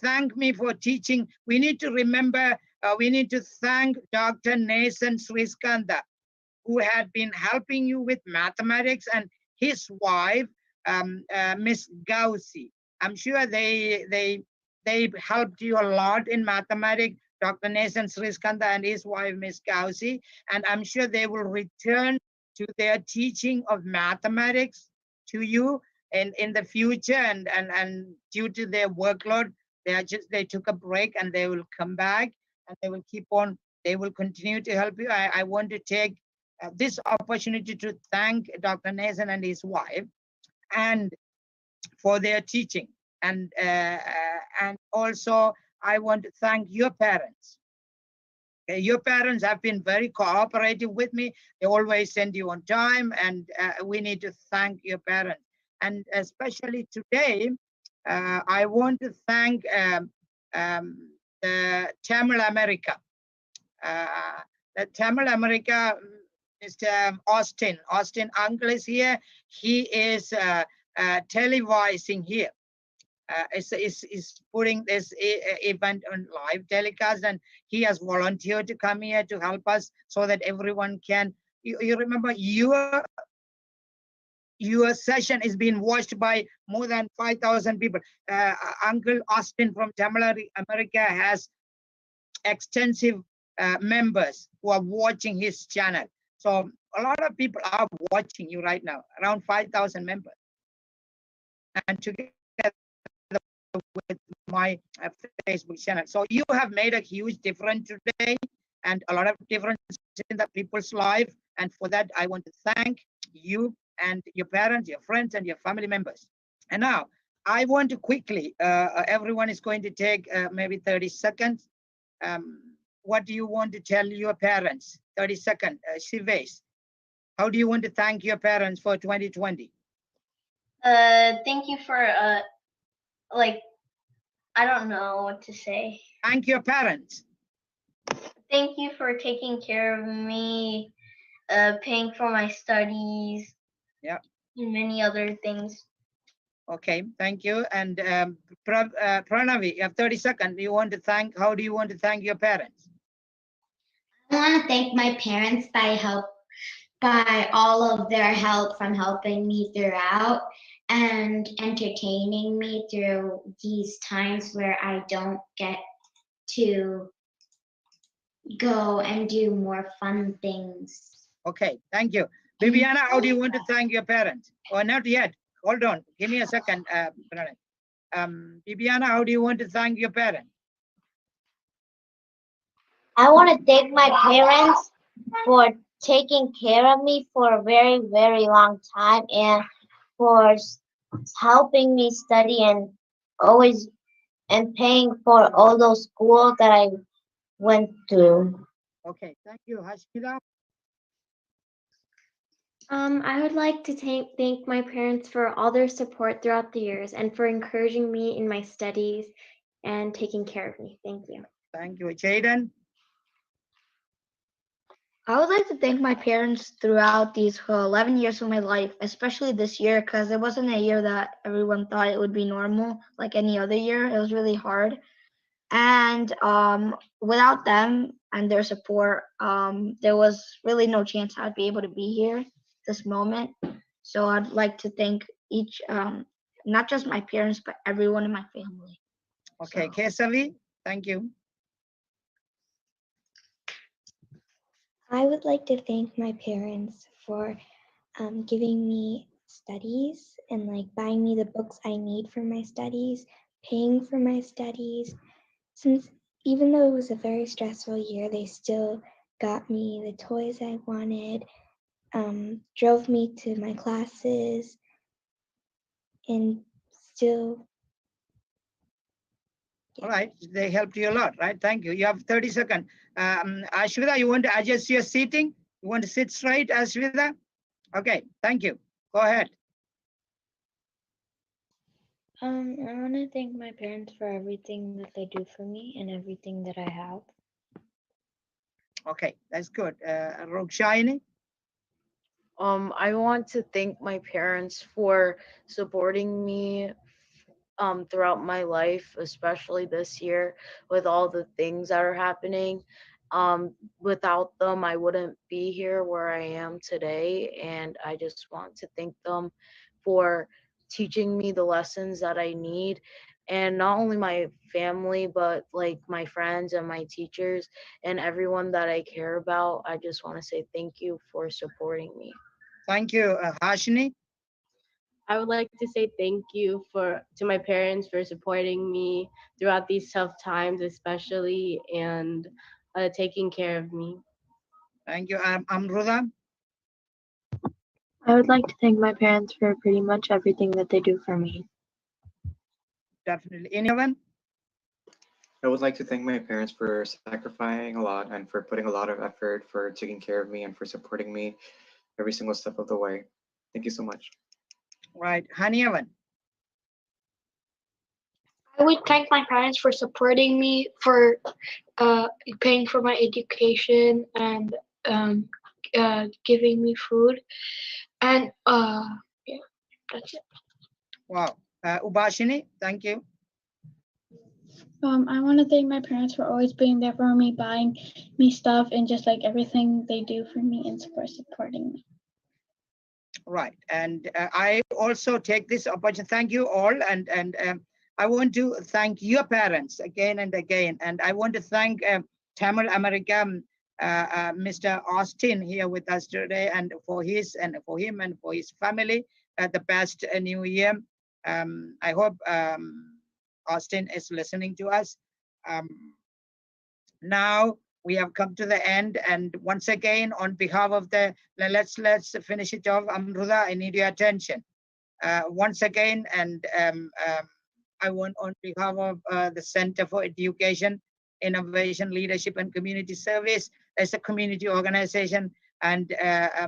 thank me for teaching, we need to remember, we need to thank Dr. Nathan Sriskanda, who had been helping you with mathematics, and his wife, Miss Gausi. I'm sure they helped you a lot in mathematics, Dr. Nathan Sriskanda and his wife, Miss Gausi, and I'm sure they will return to their teaching of mathematics to you in the future, and due to their workload, they took a break and they will come back and they will keep on, they will continue to help you. I want to take this opportunity to thank Dr. Nathan and his wife and for their teaching. And also I want to thank your parents. Your parents have been very cooperative with me. They always send you on time, and we need to thank your parents. And especially today, I want to thank the Tamil America. The Tamil America, Mr. Austin Uncle is here. He is televising here. Is putting this event on live telecast, and he has volunteered to come here to help us so that everyone can. You remember your session is being watched by more than 5,000 people. Uncle Austin from Tamil America has extensive members who are watching his channel. So a lot of people are watching you right now, around 5,000 members. And together with my Facebook channel. So you have made a huge difference today and a lot of difference in the people's life. And for that, I want to thank you and your parents, your friends, and your family members. And now I want to quickly, everyone is going to take maybe 30 seconds. What do you want to tell your parents? 30 seconds, Shivesh. How do you want to thank your parents for 2020? Thank you for like, I don't know what to say. Thank your parents. Thank you for taking care of me, paying for my studies. Yeah. And many other things. Okay, thank you. And Pranavi, you have 30 seconds. How do you want to thank your parents? I want to thank my parents by all of their help from helping me throughout and entertaining me through these times where I don't get to go and do more fun things. Okay, thank you. Bibiana, how do you want to thank your parents? Or not yet? Hold on. Give me a second, Pranav. Bibiana, how do you want to thank your parents? I want to thank my parents for taking care of me for a very, very long time and for helping me study and always and paying for all those schools that I went through. Okay, thank you. Hashmila? I would like to thank my parents for all their support throughout the years and for encouraging me in my studies and taking care of me. Thank you. Thank you. Jaden? I would like to thank my parents throughout these 11 years of my life, especially this year, because it wasn't a year that everyone thought it would be normal like any other year. It was really hard. And without them and their support, there was really no chance I'd be able to be here this moment. So I'd like to thank each, not just my parents, but everyone in my family. Okay, Kesavi, thank you. I would like to thank my parents for giving me studies and like buying me the books I need for my studies, paying for my studies. Since even though it was a very stressful year, they still got me the toys I wanted, drove me to my classes, and still. All right, they helped you a lot, right? Thank you. You have 30 seconds. Ashwita, you want to adjust your seating? You want to sit straight, Ashwita? Okay, thank you. Go ahead. I want to thank my parents for everything that they do for me and everything that I have. Okay, that's good. Rokshayani? I want to thank my parents for supporting me throughout my life, especially this year with all the things that are happening. Without them, I wouldn't be here where I am today. And I just want to thank them for teaching me the lessons that I need. And not only my family, but like my friends and my teachers and everyone that I care about. I just want to say thank you for supporting me. Thank you, Hashini. I would like to say thank you to my parents for supporting me throughout these tough times, especially, and taking care of me. Thank you, Amruda. I would like to thank my parents for pretty much everything that they do for me. Definitely. Anyone? I would like to thank my parents for sacrificing a lot and for putting a lot of effort for taking care of me and for supporting me every single step of the way. Thank you so much. Right. Haniavan. I would thank my parents for supporting me, for paying for my education and giving me food. And yeah, that's it. Wow. Ubashini, thank you. I want to thank my parents for always being there for me, buying me stuff, and just like everything they do for me and for supporting me. Right. And I also take this opportunity. Thank you all. And I want to thank your parents again and again. And I want to thank Tamil America, Mr. Austin here with us today, and for him and for his family the past New Year. I hope Austin is listening to us. Now we have come to the end, and once again, on behalf of the, let's finish it off. Amruda, I need your attention once again, and I want, on behalf of the Center for Education, Innovation, Leadership, and Community Service, as a community organization, and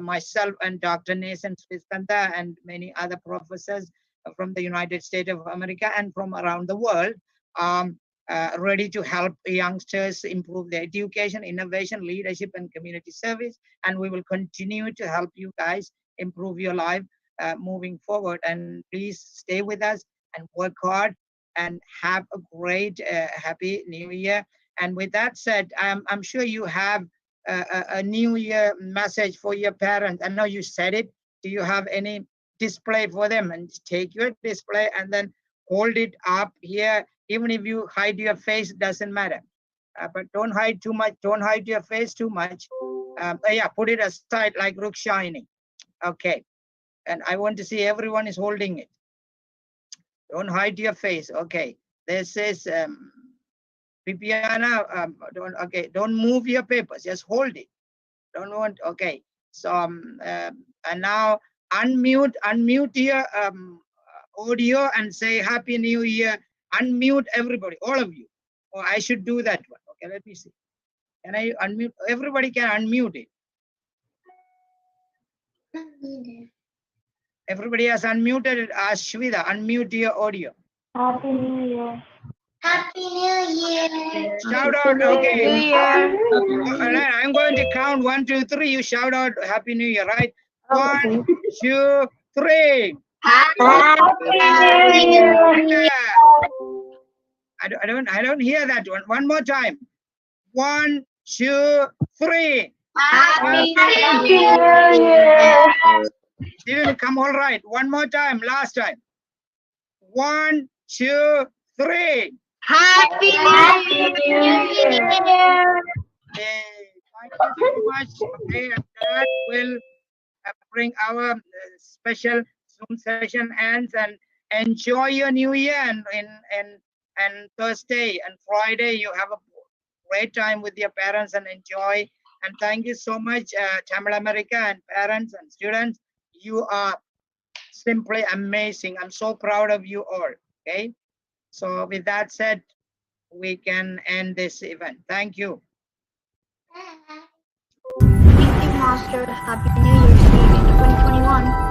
myself and Dr. Nathan Sriskanda and many other professors from the United States of America and from around the world, ready to help youngsters improve their education, innovation, leadership, and community service. And we will continue to help you guys improve your life moving forward. And please stay with us and work hard and have a great, happy New Year. And with that said, I'm sure you have a New Year message for your parents. I know you said it. Do you have any display for them? And take your display and then hold it up here. Even if you hide your face, it doesn't matter. But don't hide too much. Don't hide your face too much. Yeah, put it aside like Rukshini. Okay. And I want to see everyone is holding it. Don't hide your face. Okay. This is Pipiana. Don't move your papers. Just hold it. Don't want. Okay. So and now unmute your audio and say Happy New Year. Unmute everybody, all of you. Or I should do that one. Okay, let me see. Can I unmute? Everybody can unmute it. Everybody has unmuted. Ashwida, unmute your audio. Happy New Year. Happy New Year. Shout out. Okay. New Year. I'm going to count 1, 2, 3. You shout out Happy New Year, right? 1, 2, 3. Happy New Year. I don't hear that one. One more time. 1, 2, 3. Happy New Year. Didn't come all right. One more time. Last time. 1, 2, 3. Happy New Year. Okay, thank you so much. Okay, and that will bring our special Zoom session ends, and enjoy your New Year. And Thursday and Friday, you have a great time with your parents and enjoy. And thank you so much, Tamil America and parents and students. You are simply amazing. I'm so proud of you all. Okay. So with that said, we can end this event. Thank you. Thank you, Master. Happy New Year. See you in 2021.